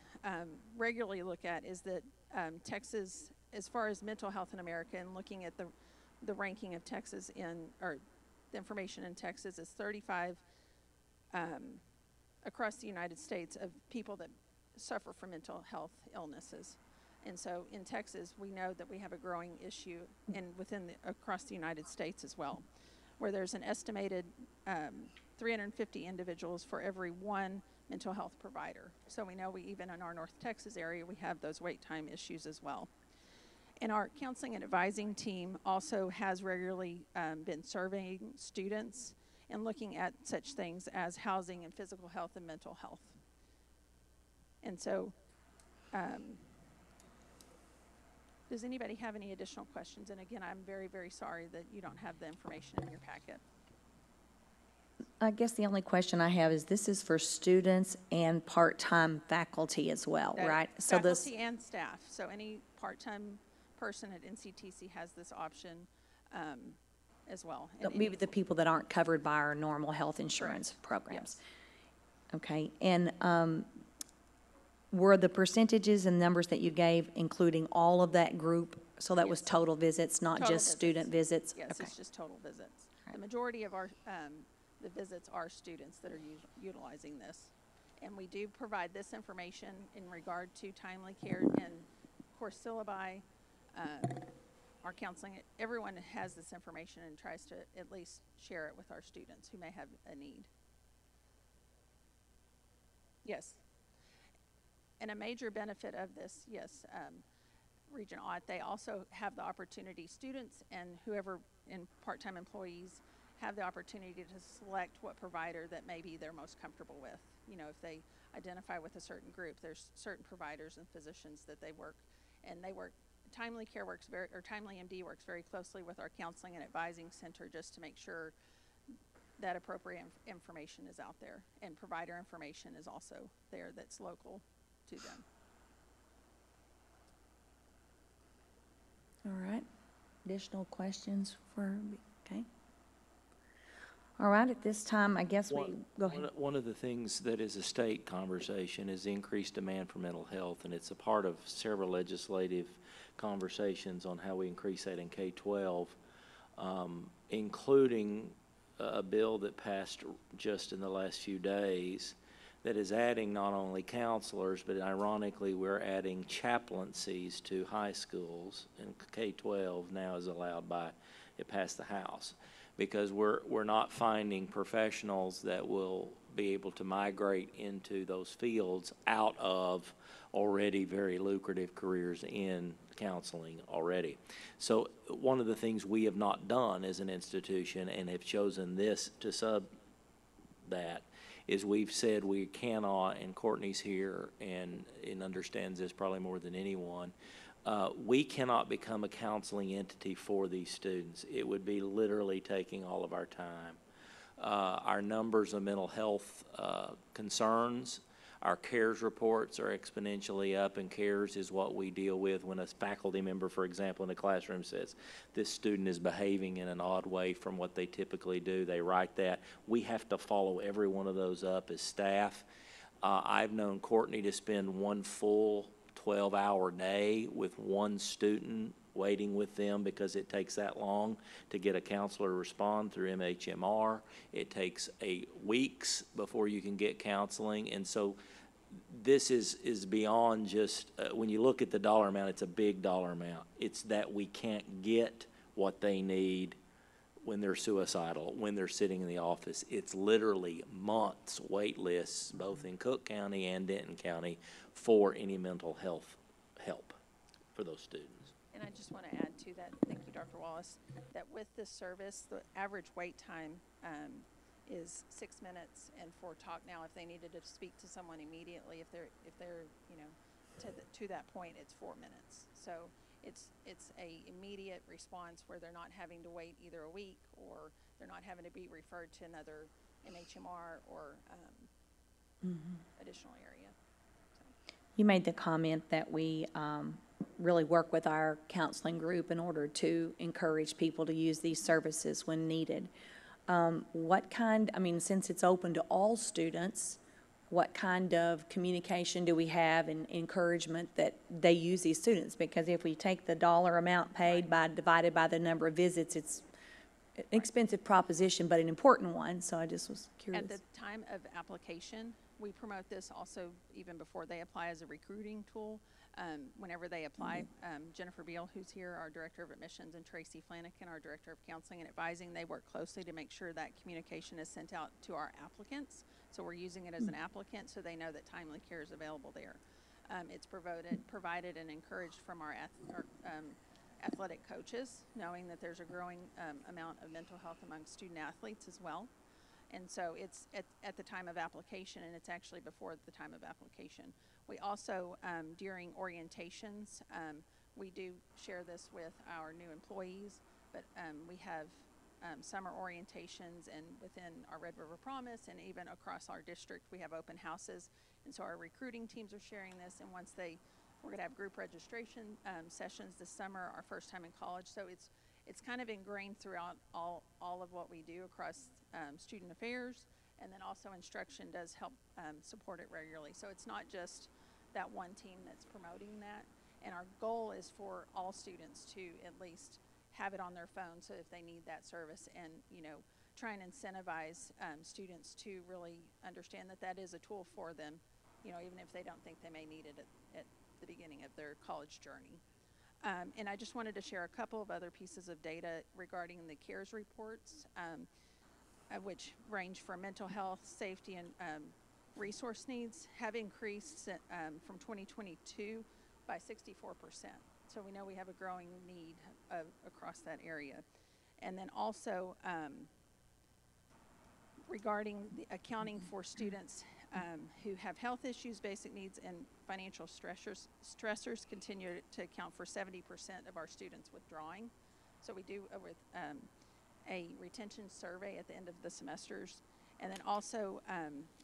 look at is that Texas, as far as mental health in America, and looking at the ranking of Texas or the information in Texas is 35 across the United States of people that suffer from mental health illnesses. And so in Texas, we know that we have a growing issue across the United States as well, where there's an estimated 350 individuals for every one mental health provider. So we know even in our North Texas area, we have those wait time issues as well. And our counseling and advising team also has regularly been surveying students and looking at such things as housing and physical health and mental health. And so, does anybody have any additional questions? And again, I'm very, very sorry that you don't have the information in your packet. I guess the only question I have is this is for students and part-time faculty as well, right? So Faculty and staff. So any part-time person at NCTC has this option as well. maybe the people that aren't covered by our normal health insurance programs. Yes. Okay, and were the percentages and numbers that you gave including all of that group? So that was Yes. total visits, not Total just visits. student visits? Yes, Okay. it's just total visits. Right. The majority of our the visits are students that are utilizing this. And we do provide this information in regard to timely care and course syllabi. Our counseling, everyone has this information and tries to at least share it with our students who may have a need. Yes. And a major benefit of this, yes, Regent Ott, they also have the opportunity, students and whoever in part-time employees have the opportunity to select what provider that maybe they're most comfortable with. You know, if they identify with a certain group, there's certain providers and physicians that they work, and they work, Timely Care works Timely MD works very closely with our counseling and advising center just to make sure that appropriate information is out there, and provider information is also there that's local to them. All right. Additional questions okay. All right, at this time, I guess go ahead. One of the things that is a state conversation is the increased demand for mental health, and it's a part of several legislative conversations on how we increase that in K-12, including a bill that passed just in the last few days that is adding not only counselors, but ironically, we're adding chaplaincies to high schools, and K-12 now is allowed it passed the House. Because we're not finding professionals that will be able to migrate into those fields out of already very lucrative careers in counseling already. So one of the things we have not done as an institution and have chosen this to sub that is we've said we cannot, and Courtney's here and understands this probably more than anyone, we cannot become a counseling entity for these students. It would be literally taking all of our time. Our numbers of mental health concerns, our CARES reports are exponentially up, and CARES is what we deal with when a faculty member, for example, in the classroom says, this student is behaving in an odd way from what they typically do. They write that. We have to follow every one of those up as staff. I've known Courtney to spend one full 12-hour day with one student waiting with them because it takes that long to get a counselor to respond through MHMR. It takes weeks before you can get counseling. And so this is beyond just, when you look at the dollar amount, it's a big dollar amount. It's that we can't get what they need when they're suicidal, when they're sitting in the office. It's literally months wait lists, both in Cook County and Denton County, for any mental health help for those students. And I just want to add to that, thank you, Dr. Wallace, that with this service, the average wait time is 6 minutes, and for talk now, if they needed to speak to someone immediately, if they're you know, to that point, it's 4 minutes. So it's a immediate response where they're not having to wait either a week, or they're not having to be referred to another NHMR or additional area. So. You made the comment that we really work with our counseling group in order to encourage people to use these services when needed. What kind, I mean, since it's open to all students, what kind of communication do we have and encouragement that they use these students? Because if we take the dollar amount paid divided by the number of visits, it's an expensive proposition, but an important one, so I just was curious. At the time of application, we promote this also even before they apply as a recruiting tool. Whenever they apply, Jennifer Beal, who's here, our Director of Admissions, and Tracy Flanagan, our Director of Counseling and Advising, they work closely to make sure that communication is sent out to our applicants. So we're using it as an applicant so they know that timely care is available there. It's provided and encouraged from our athletic coaches, knowing that there's a growing amount of mental health among student athletes as well. And so it's at the time of application, and it's actually before the time of application. We also, during orientations, we do share this with our new employees, but we have summer orientations, and within our Red River Promise and even across our district, we have open houses. And so our recruiting teams are sharing this, and we're gonna have group registration sessions this summer, our first time in college. So it's kind of ingrained throughout all of what we do across student affairs, and then also instruction does help support it regularly. So it's not just that one team that's promoting that, and our goal is for all students to at least have it on their phone, so if they need that service, and try and incentivize students to really understand that that is a tool for them, even if they don't think they may need it at the beginning of their college journey. And I just wanted to share a couple of other pieces of data regarding the CARES reports, which range from mental health, safety, and resource needs, have increased from 2022 by 64%. So we know we have a growing need across that area. And then also regarding the accounting for students who have health issues, basic needs, and financial stressors continue to account for 70% of our students withdrawing. So we do with a retention survey at the end of the semesters. And then also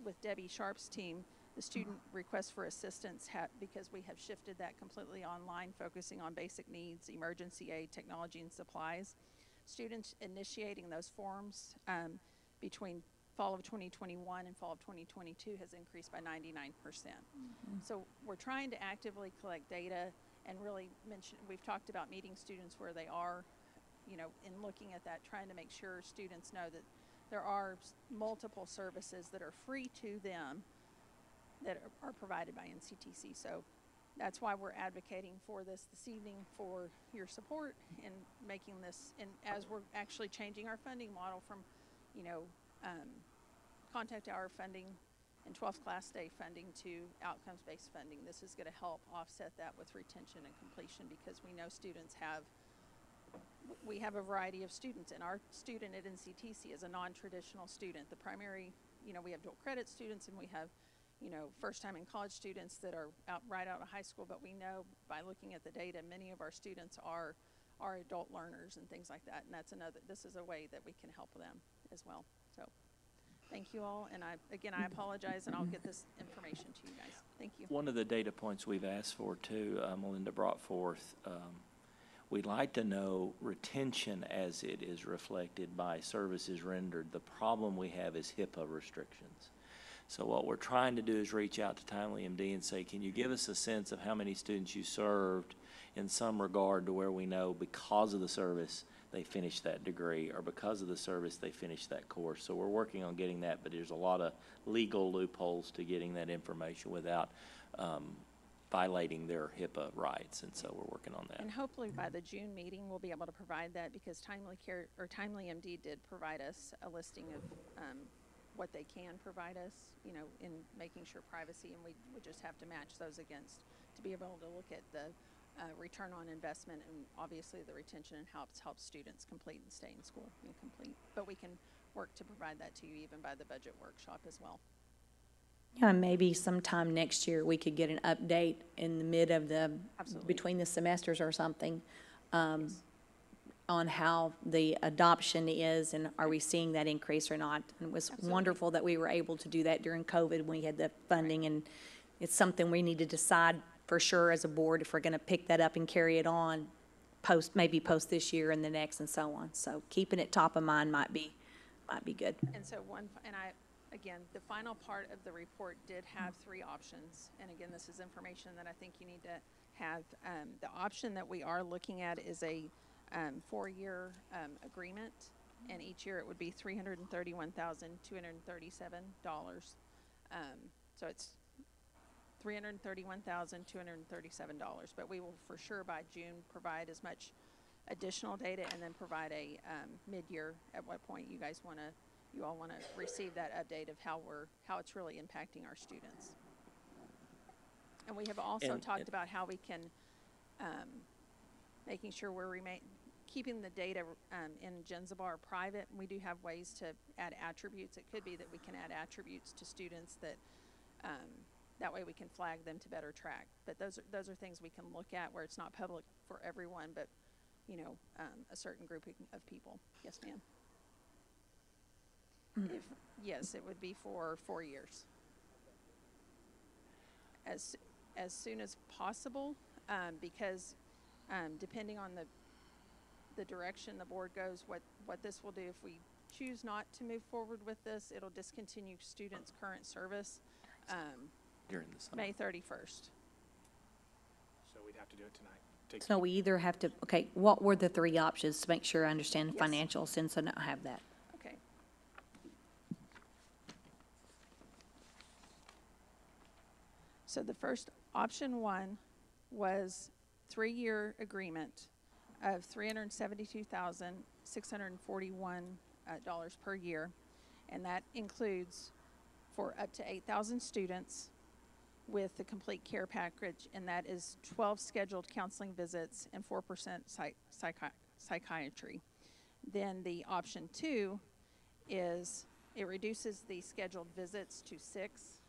with Debbie Sharp's team, the student requests for assistance, because we have shifted that completely online, focusing on basic needs, emergency aid, technology, and supplies. Students initiating those forms between fall of 2021 and fall of 2022 has increased by 99%. So we're trying to actively collect data and really we've talked about meeting students where they are, in looking at that, trying to make sure students know that there are multiple services that are free to them that are provided by NCTC. So that's why we're advocating for this evening, for your support in making this, and as we're actually changing our funding model from, contact hour funding and 12th class day funding to outcomes-based funding. This is going to help offset that with retention and completion, because we know we have a variety of students, and our student at NCTC is a non-traditional student. The primary, we have dual credit students, and we have first time in college students that are right out of high school, but we know by looking at the data, many of our students are adult learners and things like that, and this is a way that we can help them as well. So thank you all, and I apologize, and I'll get this information to you guys. Thank you. One of the data points we've asked for too, Melinda brought forth, we'd like to know retention as it is reflected by services rendered. The problem we have is HIPAA restrictions. So what we're trying to do is reach out to Timely MD and say, can you give us a sense of how many students you served in some regard to where we know because of the service they finished that degree, or because of the service they finished that course. So we're working on getting that, but there's a lot of legal loopholes to getting that information without violating their HIPAA rights, and so we're working on that. And hopefully by the June meeting, we'll be able to provide that, because Timely Care, or Timely MD did provide us a listing of what they can provide us, you know, in making sure privacy, and we just have to match those against, to be able to look at the return on investment, and obviously the retention, and helps students complete and stay in school and complete. But we can work to provide that to you even by the budget workshop as well. Yeah, and maybe sometime next year, we could get an update in the mid of the, Absolutely. between the semesters or something, on how the adoption is, and are we seeing that increase or not? And it was Absolutely. wonderful that we were able to do that during COVID when we had the funding, and it's something we need to decide for sure as a board if we're going to pick that up and carry it on maybe post this year and the next and so on. So keeping it top of mind might be good. And so again, the final part of the report did have 3 options. And again, this is information that I think you need to have. The option that we are looking at is a 4-year agreement, and each year it would be $331,237. So it's $331,237, but we will for sure by June provide as much additional data, and then provide a mid-year at what point you all want to receive that update of how it's really impacting our students. And we have also talked about how we can making sure we're keeping the data in Genzabar private. We do have ways to add attributes. It could be that we can add attributes to students that that way we can flag them to better track. But those are things we can look at where it's not public for everyone, but you know, a certain group of people. Yes, ma'am. Yes, it would be for 4 years. As soon as possible, because depending on the direction the board goes, what this will do, if we choose not to move forward with this, it'll discontinue students' current service During the summer. May 31st. So we'd have to do it tonight. So we either have to, okay, what were the 3 options to make sure I understand the Yes. financials, since I don't have that? Okay. So the first, option 1 was 3-year agreement of $372,641 per year, and that includes for up to 8,000 students with the complete care package, and that is 12 scheduled counseling visits and 4% psychiatry. Then the option 2 is it reduces the scheduled visits to 6,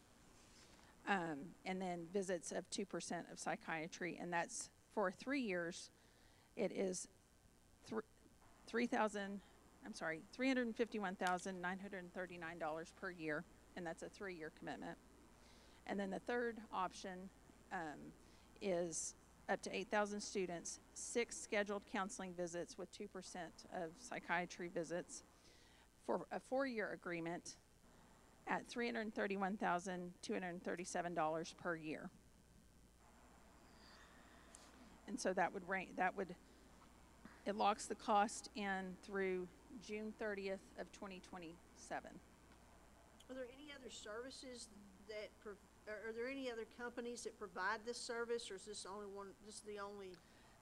and then visits of 2% of psychiatry, and that's for 3 years. It is $351,939 per year, and that's a 3-year commitment. And then the third option is up to 8,000 students, 6 scheduled counseling visits with 2% of psychiatry visits for a 4-year agreement at $331,237 per year. And so that would it locks the cost in through June 30th of 2027. Are there any other services that, are there any other companies that provide this service, or is this the only?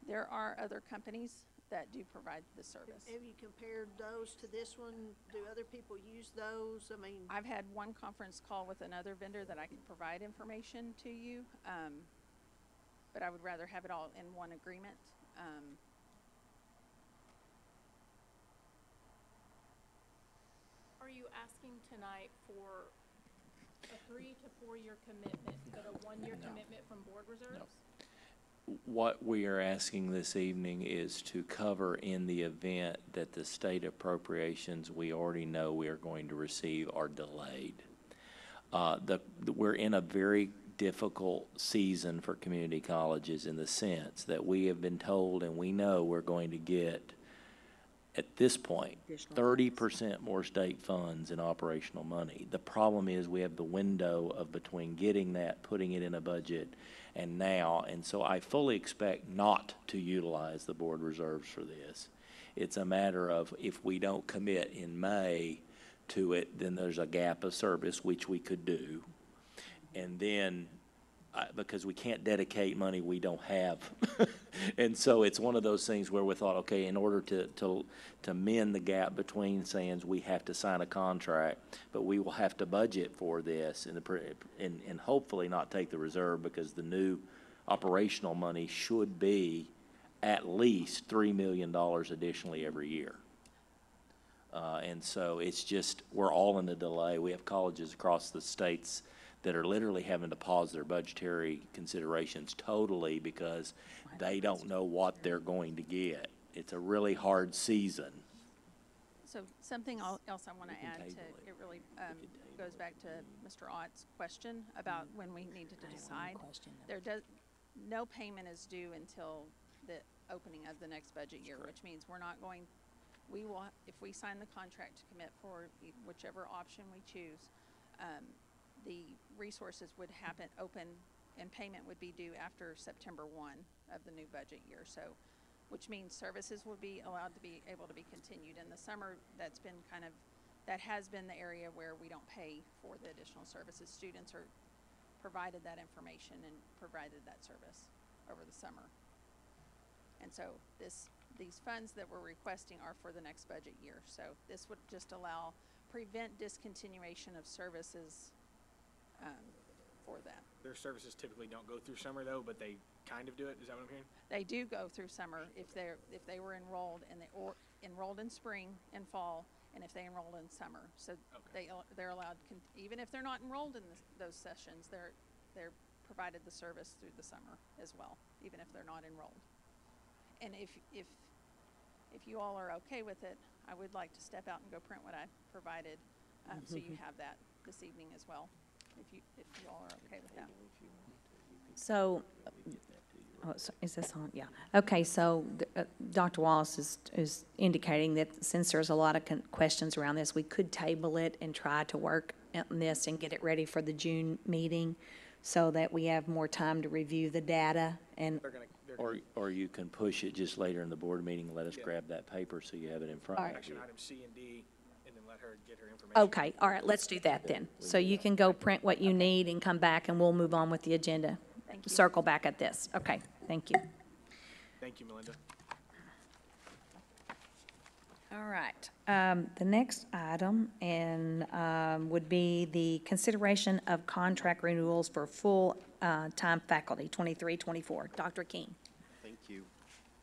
There are other companies that do provide the service. Have you compared those to this one? Do other people use those? I mean, I've had one conference call with another vendor that I can provide information to you, but I would rather have it all in one agreement. Are you asking tonight for a 3 to 4 year commitment, but a 1-year commitment from board reserves? What we are asking this evening is to cover in the event that the state appropriations we already know we are going to receive are delayed. We're in a very difficult season for community colleges in the sense that we have been told and we know we're going to get, at this point, 30% more state funds in operational money. The problem is we have the window of between getting that, putting it in a budget, and now, and so I fully expect not to utilize the board reserves for this. It's a matter of if we don't commit in May to it, then there's a gap of service, which we could do. And then because we can't dedicate money we don't have. And so it's one of those things where we thought, okay, in order to mend the gap between saying we have to sign a contract, but we will have to budget for this and hopefully not take the reserve, because the new operational money should be at least $3 million additionally every year. And so it's just, we're all in a delay. We have colleges across the states that are literally having to pause their budgetary considerations totally because they don't know what they're going to get. It's a really hard season. So something else I want to can add to, table it. it really goes back to Mr. Ott's question about when we needed to decide. No payment is due until the opening of the next budget year, which means we're not going, we will, if we sign the contract to commit for whichever option we choose, the resources would open and payment would be due after September 1 of the new budget year. So, which means services will be allowed to be able to be continued. In the summer, that has been the area where we don't pay for the additional services. Students are provided that information and provided that service over the summer. And so these funds that we're requesting are for the next budget year. So this would just prevent discontinuation of services for that. Their services typically don't go through summer though, but they kind of do it. Is that what I'm hearing? They do go through summer if they were enrolled enrolled in spring and fall, and if they enrolled in summer. So Okay. they're allowed, even if they're not enrolled in those sessions, they're provided the service through the summer as well, even if they're not enrolled. And if you all are okay with it, I would like to step out and go print what I provided, so you have that this evening as well, if you all are okay with that. So, is this on? Yeah. Okay, so Dr. Wallace is indicating that since there's a lot of questions around this, we could table it and try to work on this and get it ready for the June meeting so that we have more time to review the data and. Or you can push it just later in the board meeting and let us grab that paper so you have it in front of you. Action item C and D, and then let her get her information. Okay, all right, let's do that then. So you can go print what you need and come back, and we'll move on with the agenda. Thank you. Circle back at this. Okay, thank you. Thank you, Melinda. All right, the next item would be the consideration of contract renewals for full-time faculty, 23-24. Dr. King. Thank you.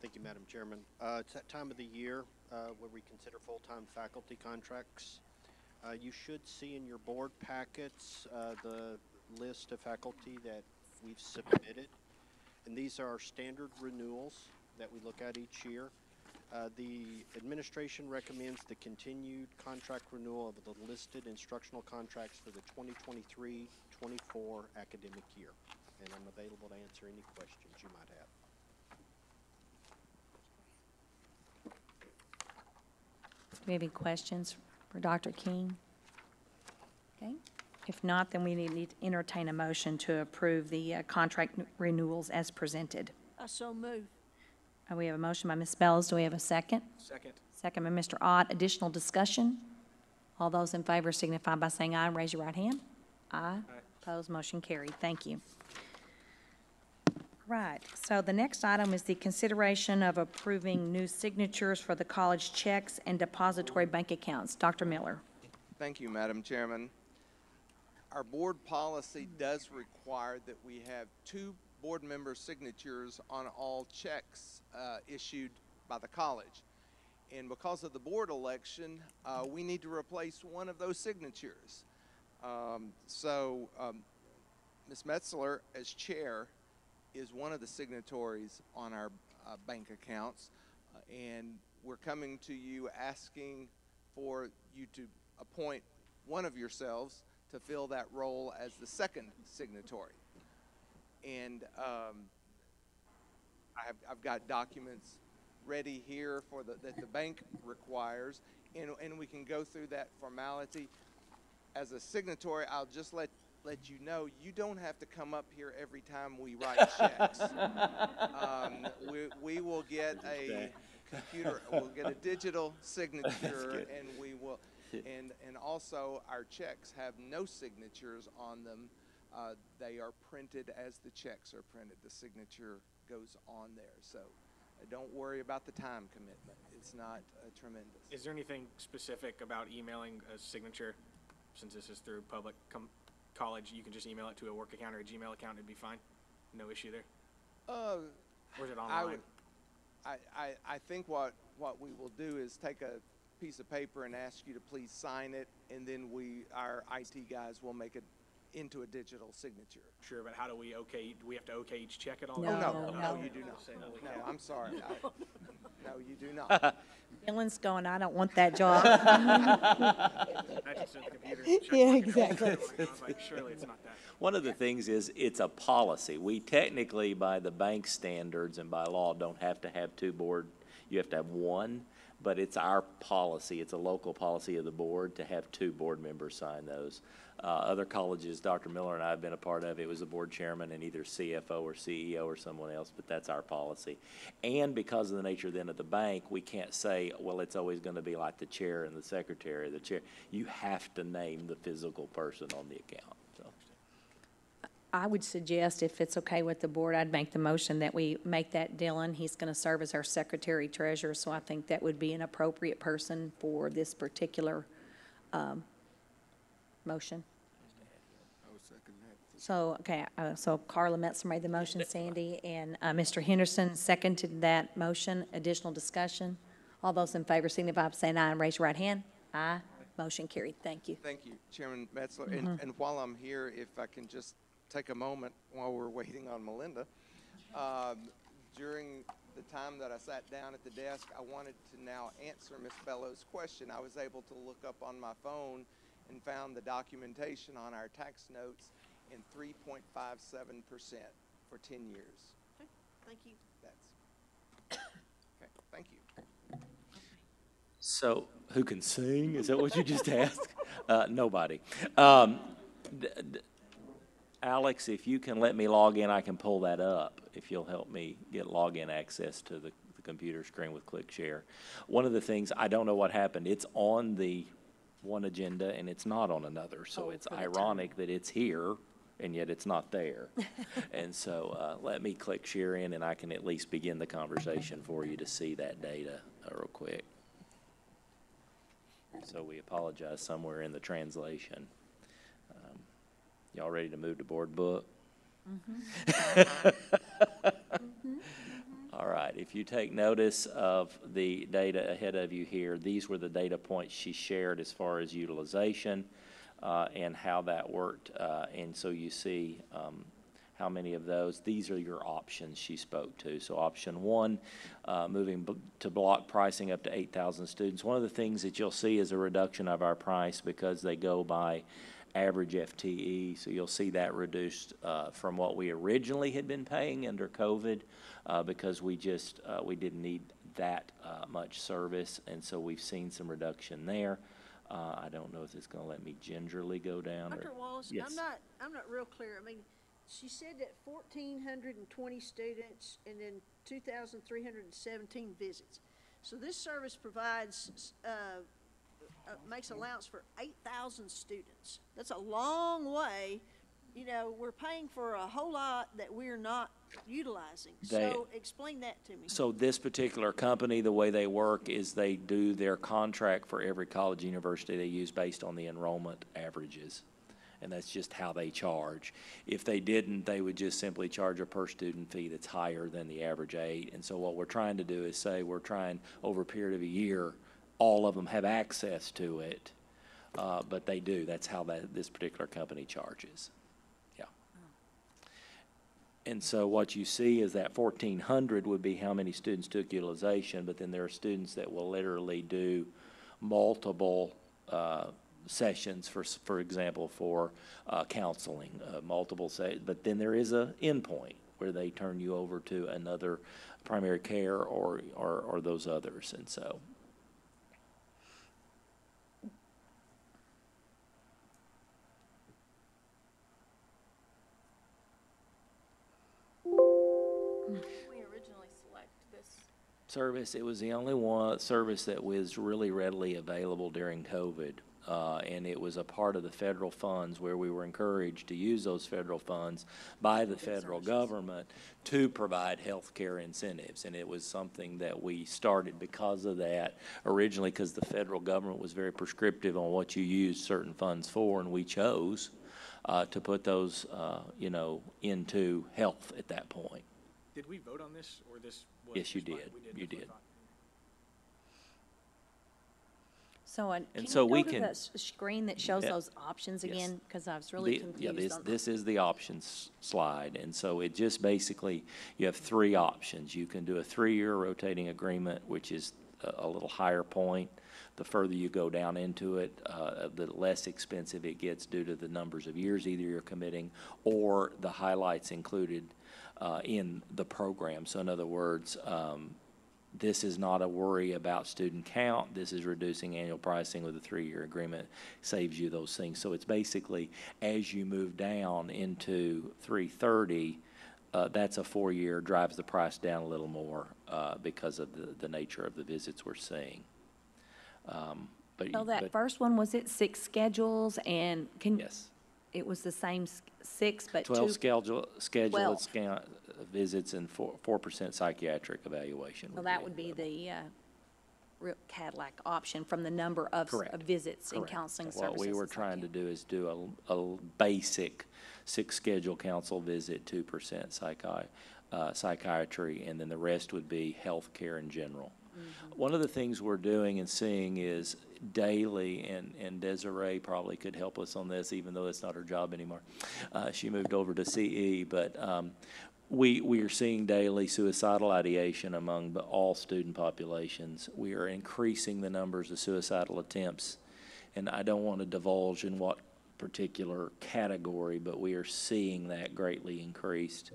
Thank you, Madam Chairman. It's that time of the year where we consider full-time faculty contracts. You should see in your board packets the list of faculty that we've submitted. And these are our standard renewals that we look at each year. The administration recommends the continued contract renewal of the listed instructional contracts for the 2023-24 academic year. And I'm available to answer any questions you might have. Do we have any questions for Dr. King? Okay. If not, then we need to entertain a motion to approve the contract renewals as presented. I so move. We have a motion by Ms. Bellows. Do we have a second? Second. Second by Mr. Ott. Additional discussion? All those in favor signify by saying aye. Raise your right hand. Aye. Opposed, motion carried. Thank you. Right, so the next item is the consideration of approving new signatures for the college checks and depository bank accounts. Dr. Miller. Thank you, Madam Chairman. Our board policy does require that we have 2 board member signatures on all checks issued by the college. And because of the board election, we need to replace one of those signatures. Ms. Metzler, as chair, is one of the signatories on our bank accounts. And we're coming to you asking for you to appoint one of yourselves to fill that role as the second signatory. And I've got documents ready here for that the bank requires, and we can go through that formality. As a signatory, I'll just let you know you don't have to come up here every time we write checks. We will get a computer, we'll get a digital signature, and we will, and also our checks have no signatures on them They are printed as the checks are printed. The signature goes on there. So don't worry about the time commitment. It's not tremendous. Is there anything specific about emailing a signature? Since this is through public college, you can just email it to a work account or a Gmail account, it'd be fine? No issue there? Or is it online? I think what we will do is take a piece of paper and ask you to please sign it, and then our IT guys will make it into a digital signature. Sure, but how do we have to okay each check at all? No, No, you do not. No, I'm sorry. No, you do not. Dylan's going, I don't want that job. Imagine sitting at the computer and checking Yeah, it. exactly. I was like, surely it's not that. One of the things is, it's a policy. We technically, by the bank standards and by law, don't have to have two board, you have to have one, but it's our policy, it's a local policy of the board to have two board members sign those. Other colleges, Dr. Miller and I have been a part of, it was a board chairman and either CFO or CEO or someone else, but that's our policy. And because of the nature then of the bank, we can't say, well, it's always going to be like the chair and the secretary of the chair. You have to name the physical person on the account, so. I would suggest, if it's okay with the board, I'd make the motion that we make that Dylan. He's going to serve as our secretary treasurer, so I think that would be an appropriate person for this particular motion. I would second that. So, okay, so Carla Metzler made the motion, Sandy, and Mr. Henderson seconded that motion. Additional discussion? All those in favor signify by saying aye and raise your right hand. Aye. Motion carried. Thank you. Thank you, Chairman Metzler. And while I'm here, if I can just take a moment while we're waiting on Melinda. During the time that I sat down at the desk, I wanted to now answer Ms. Bellows' question. I was able to look up on my phone and found the documentation on our tax notes in 3.57% for 10 years. Okay, thank you. That's okay. Thank you. So, who can sing? Is that what you just asked? Nobody. Alex, if you can let me log in, I can pull that up, if you'll help me get login access to the computer screen with Click Share. One of the things, I don't know what happened, it's on the one agenda and it's not on another, so it's ironic that it's here and yet it's not there. And so let me Click Share in and I can at least begin the conversation for you to see that data real quick. So we apologize somewhere in the translation. Y'all ready to move to board book? All right, if you take notice of the data ahead of you here, these were the data points she shared as far as utilization and how that worked. And so you see how many of those. These are your options she spoke to. So option one, moving to block pricing up to 8,000 students. One of the things that you'll see is a reduction of our price because they go by average FTE, so you'll see that reduced from what we originally had been paying under COVID because we didn't need that much service, and so we've seen some reduction there. I don't know if it's going to let me gingerly go down. Dr. Wallace, yes. I'm not real clear. I mean, she said that 1,420 students and then 2,317 visits. So this service provides makes allowance for 8,000 students. That's a long way. You know, we're paying for a whole lot that we're not utilizing. So explain that to me. So this particular company, the way they work is they do their contract for every college university they use based on the enrollment averages. And that's just how they charge. If they didn't, they would just simply charge a per student fee that's higher than the average 8. And so what we're trying to do is say we're trying over a period of a year, all of them have access to it, but they do. That's how this particular company charges. Yeah. And so what you see is that 1,400 would be how many students took utilization, but then there are students that will literally do multiple sessions, for example, for counseling, but then there is a endpoint where they turn you over to another primary care or those others, and so. We originally select this. Service, it was the only service that was really readily available during COVID. and it was a part of the federal funds where we were encouraged to use those federal funds by the federal government to provide health care incentives. And it was something that we started because of that originally, because the federal government was very prescriptive on what you used certain funds for, and we chose to put those, into health at that point. Did we vote on this, or this was? Yes, you just fine? did. We You that's what I did. thought. So, can so you we go to can- the screen that shows Yeah. those options Yes. again? Because I was really confused This, on. this is the options slide, and so it just basically, you have three options. You can do a 3-year rotating agreement, which is a little higher point. The further you go down into it, the less expensive it gets due to the numbers of years either you're committing or the highlights included in the program. So in other words, this is not a worry about student count. This is reducing annual pricing with a 3-year agreement, saves you those things. So it's basically, as you move down into 330, that's a 4-year, drives the price down a little more because of the nature of the visits we're seeing. So that first one, was it 6 schedules and Yes. it was the same 6, but 12 2? scheduled visits and 4% psychiatric evaluation. So that would be the real Cadillac option from the number of Correct. visits and Correct. counseling What services. we were trying to do is do a basic 6 schedule counsel visit, 2% psychiatry, and then the rest would be health care in general. One of the things we're doing and seeing is daily, and Desiree probably could help us on this, even though it's not her job anymore. She moved over to CE, but we are seeing daily suicidal ideation among all student populations. We are increasing the numbers of suicidal attempts, and I don't want to divulge in what particular category, but we are seeing that greatly increased.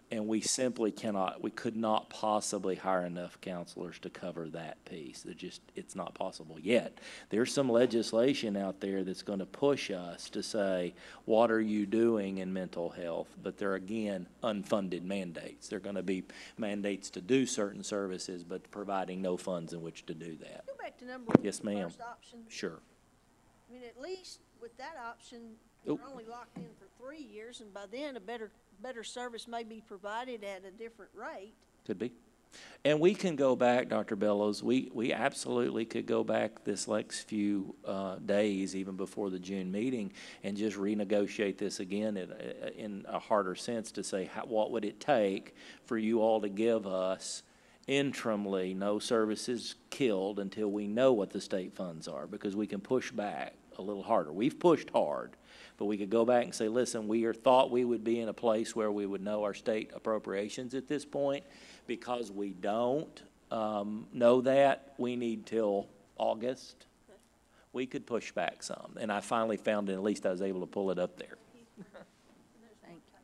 And we simply we could not possibly hire enough counselors to cover that piece. It's not possible yet. There's some legislation out there that's going to push us to say, what are you doing in mental health? But they're, again, unfunded mandates. They're going to be mandates to do certain services, but providing no funds in which to do that. Go back to number one. Yes, the ma'am. First option. Sure. I mean, at least with that option, Oop. you're only locked in for 3 years, and by then, a better service may be provided at a different rate. Could be. And we can go back, Dr. Bellows, we absolutely could go back this next few days, even before the June meeting, and just renegotiate this again in a harder sense to say, what would it take for you all to give us interimly no services killed until we know what the state funds are, because we can push back a little harder. We've pushed hard. But we could go back and say, listen, we thought we would be in a place where we would know our state appropriations at this point. Because we don't know that, we need till August. We could push back some. And I finally found it, at least I was able to pull it up there.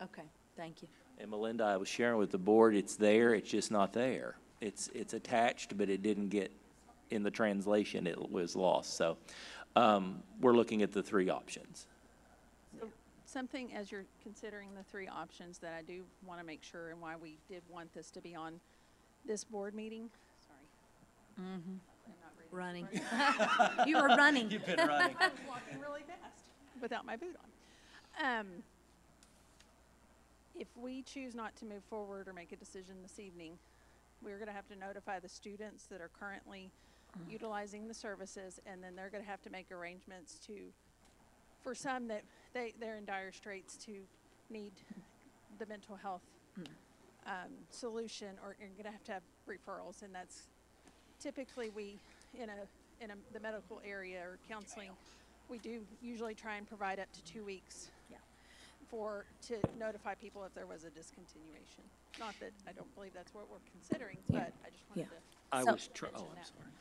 Okay, thank you. And Melinda, I was sharing with the board, it's there, it's just not there. It's attached, but it didn't get, in the translation, it was lost. So we're looking at the 3 options. Something, as you're considering the 3 options, that I do want to make sure, and why we did want this to be on this board meeting. Sorry. I'm not reading. Running. You were running. You've been running. I was walking really fast without my boot on. If we choose not to move forward or make a decision this evening, we're going to have to notify the students that are currently utilizing the services, and then they're going to have to make arrangements for some that they're in dire straits to need the mental health solution, or you're going to have referrals, and that's typically in the medical area or counseling, we do usually try and provide up to 2 weeks to notify people if there was a discontinuation. Not that I don't believe that's what we're considering, but I just wanted to. I'm So- sorry.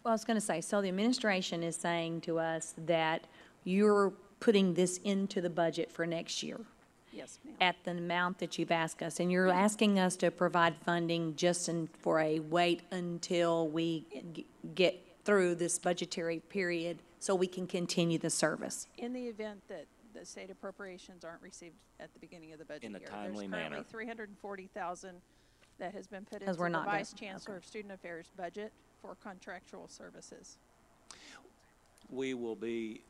Well, I was going to say, so the administration is saying to us that you're putting this into the budget for next year Yes, ma'am. at the amount that you've asked us, and you're asking us to provide funding just for a wait until we get through this budgetary period so we can continue the service. In the event that the state appropriations aren't received at the beginning of the budget In a year. timely manner. There's currently $340,000 that has been put 'Cause into we're the not gonna- Vice Chancellor okay. of Student Affairs budget for contractual services. we will be,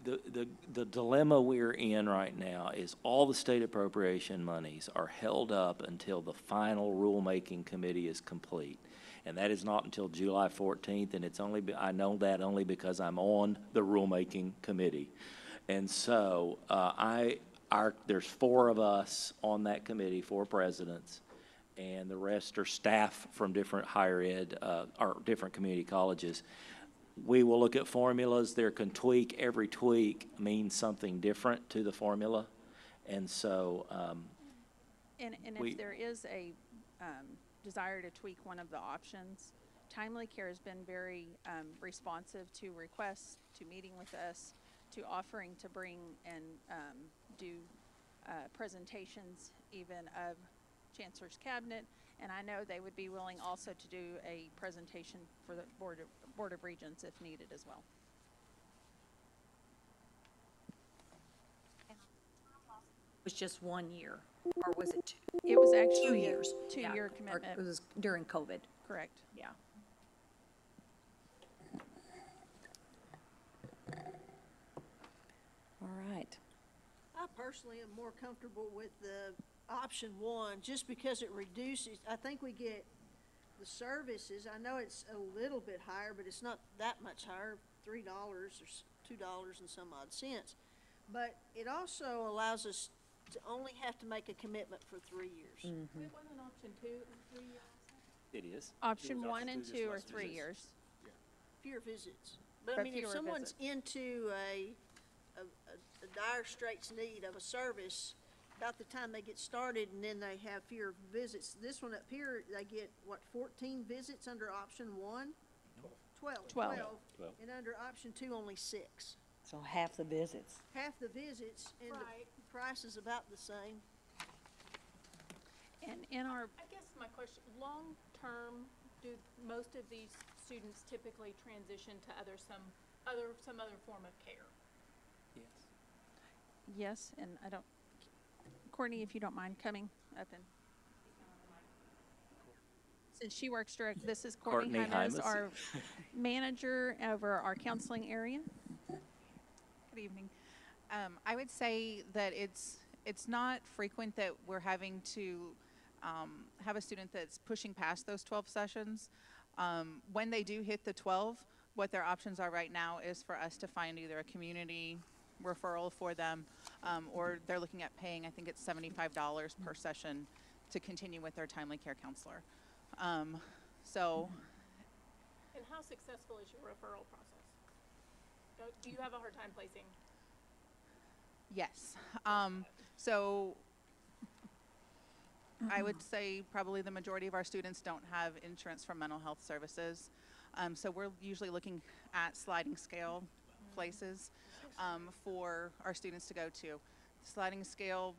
the dilemma we're in right now is all the state appropriation monies are held up until the final rulemaking committee is complete. And that is not until July 14th, and it's only, I know that only because I'm on the rulemaking committee. And so, there's 4 of us on that committee, 4 presidents, and the rest are staff from different higher ed, or different community colleges. We will look at formulas. There can tweak. Every tweak means something different to the formula. And so, And if there is a desire to tweak one of the options, Timely Care has been very responsive to requests, to meeting with us, to offering to bring and do presentations even of Chancellor's Cabinet, and I know they would be willing also to do a presentation for the Board of Regents if needed as well. Was just 1 year, or was it 2? It was actually 2 years. a 2-year Or commitment. it was during COVID. Correct. Yeah. All right. I personally am more comfortable with the option 1, just because it reduces, I think we get the services, I know it's a little bit higher, but it's not that much higher, $3 or $2 and some odd cents. But it also allows us to only have to make a commitment for 3 years. It wasn't option 2, it was 3 years. it is. Option 1 and 2 are 3 years. Fewer visits. But I But mean, if fewer someone's visits. into a dire straits need of a service, about the time they get started and then they have fewer visits, this one up here, they get, what, 14 visits under option 1? 12. 12. And under option 2, only 6. So half the visits. Half the visits, and Right. the price is about the same. And in our, I guess my question, long-term, do most of these students typically transition to some other form of care? Yes. yes, and I don't, Courtney, if you don't mind coming up and. Since she works direct, this is Courtney Courtney Hymas, Hymas. our manager over our counseling area. Good evening. I would say that it's not frequent that we're having to have a student that's pushing past those 12 sessions. When they do hit the 12, what their options are right now is for us to find either a community referral for them, or they're looking at paying, I think it's $75 per session to continue with their Timely Care counselor. So. And how successful is your referral process? Do you have a hard time placing? Yes. So I would say probably the majority of our students don't have insurance from mental health services. So we're usually looking at sliding scale places for our students to go to. Sliding scale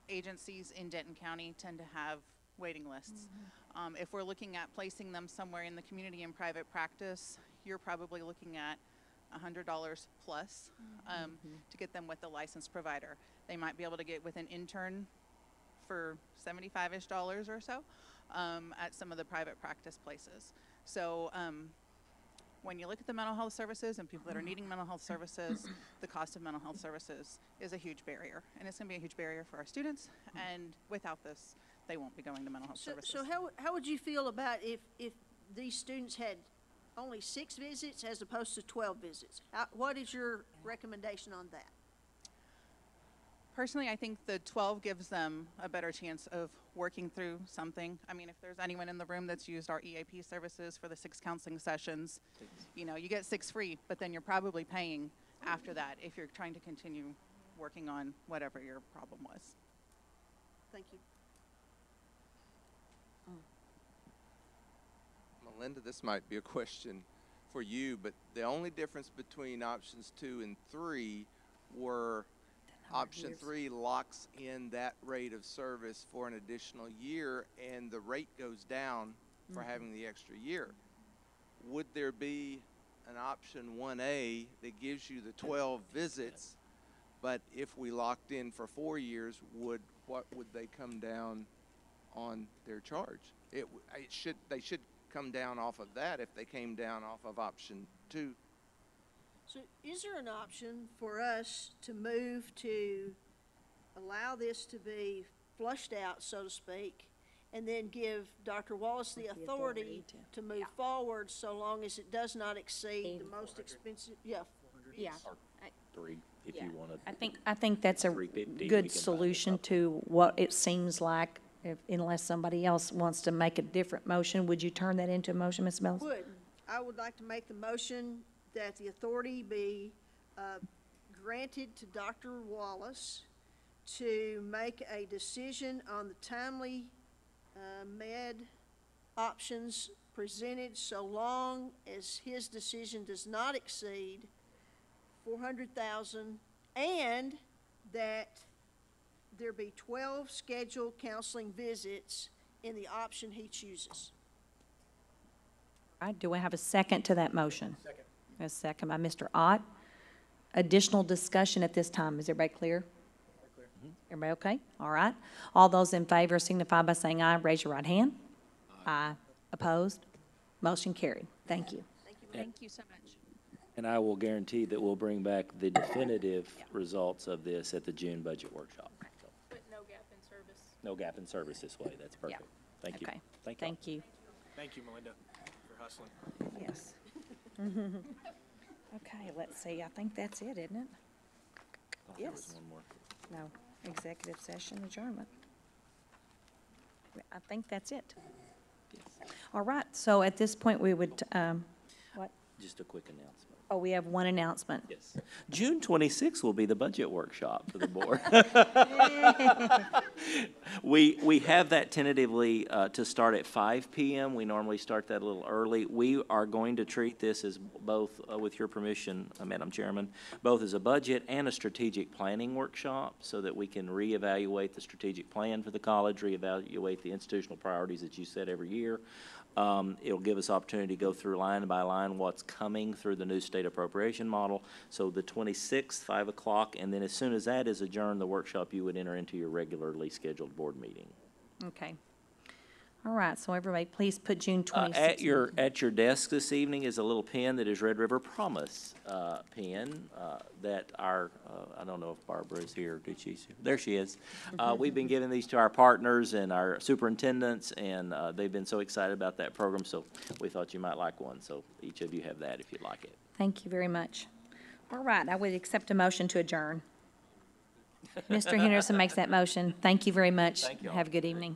agencies in Denton County tend to have waiting lists. If we're looking at placing them somewhere in the community in private practice, you're probably looking at $100 plus to get them with a licensed provider. They might be able to get with an intern for $75-ish or so at some of the private practice places. So when you look at the mental health services and people that are needing mental health services, the cost of mental health services is a huge barrier. And it's going to be a huge barrier for our students. And without this, they won't be going to mental health services. So how would you feel about if these students had only 6 visits as opposed to 12 visits? What is your recommendation on that? Personally, I think the 12 gives them a better chance of working through something. I mean, if there's anyone in the room that's used our EAP services for the 6 counseling sessions, you know, you get 6 free, but then you're probably paying after that if you're trying to continue working on whatever your problem was. Thank you. Melinda, this might be a question for you, but the only difference between options 2 and 3 were option 3 locks in that rate of service for an additional year, and the rate goes down for having the extra year. Would there be an option 1A that gives you the 12 visits, but if we locked in for 4 years, what would they come down on their charge? They should come down off of that if they came down off of option 2. So is there an option for us to move to allow this to be flushed out, so to speak, and then give Dr. Wallace the authority to move forward so long as it does not exceed the most expensive, yeah. Yeah. Three, if you want to. I think that's a 350, we can good buy this solution up. to what it seems like, unless somebody else wants to make a different motion. Would you turn that into a motion, Ms. Mills? I would like to make the motion that the authority be granted to Dr. Wallace to make a decision on the timely med options presented so long as his decision does not exceed $400,000, and that there be 12 scheduled counseling visits in the option he chooses. All right, do we have a second to that motion? Second. A second by Mr. Ott. Additional discussion at this time. Is everybody clear? Everybody okay? All right. All those in favor signify by saying aye. Raise your right hand. Aye. Opposed? Motion carried. Thank you. Thank you so much. And I will guarantee that we'll bring back the definitive results of this at the June budget workshop. So, But no gap in service. no gap in service this way. That's perfect. Thank you. Okay. Thank you. Thank you. Thank you, Melinda, for hustling. Yes. Okay, let's see. I think that's it, isn't it? Oh, there was Yes. one more. No, executive session adjournment. I think that's it. Yes. All right, so at this point, we would, what? Just a quick announcement. Oh, we have one announcement. Yes. June 26th will be the budget workshop for the board. We have that tentatively to start at 5 p.m. We normally start that a little early. We are going to treat this as both, with your permission, Madam Chairman, both as a budget and a strategic planning workshop so that we can reevaluate the strategic plan for the college, reevaluate the institutional priorities that you set every year. It'll give us opportunity to go through line by line what's coming through the new state appropriation model. So the 26th, 5 o'clock, and then as soon as that is adjourned, the workshop, you would enter into your regularly scheduled board meeting. Okay. All right, so everybody, please put June 26th. At your desk this evening is a little pen that is Red River Promise pen that our, I don't know if Barbara is here, did she? There she is. We've been giving these to our partners and our superintendents, and they've been so excited about that program, so we thought you might like one. So each of you have that if you'd like it. Thank you very much. All right, I would accept a motion to adjourn. Mr. Henderson makes that motion. Thank you very much. Thank you all. Have a good evening.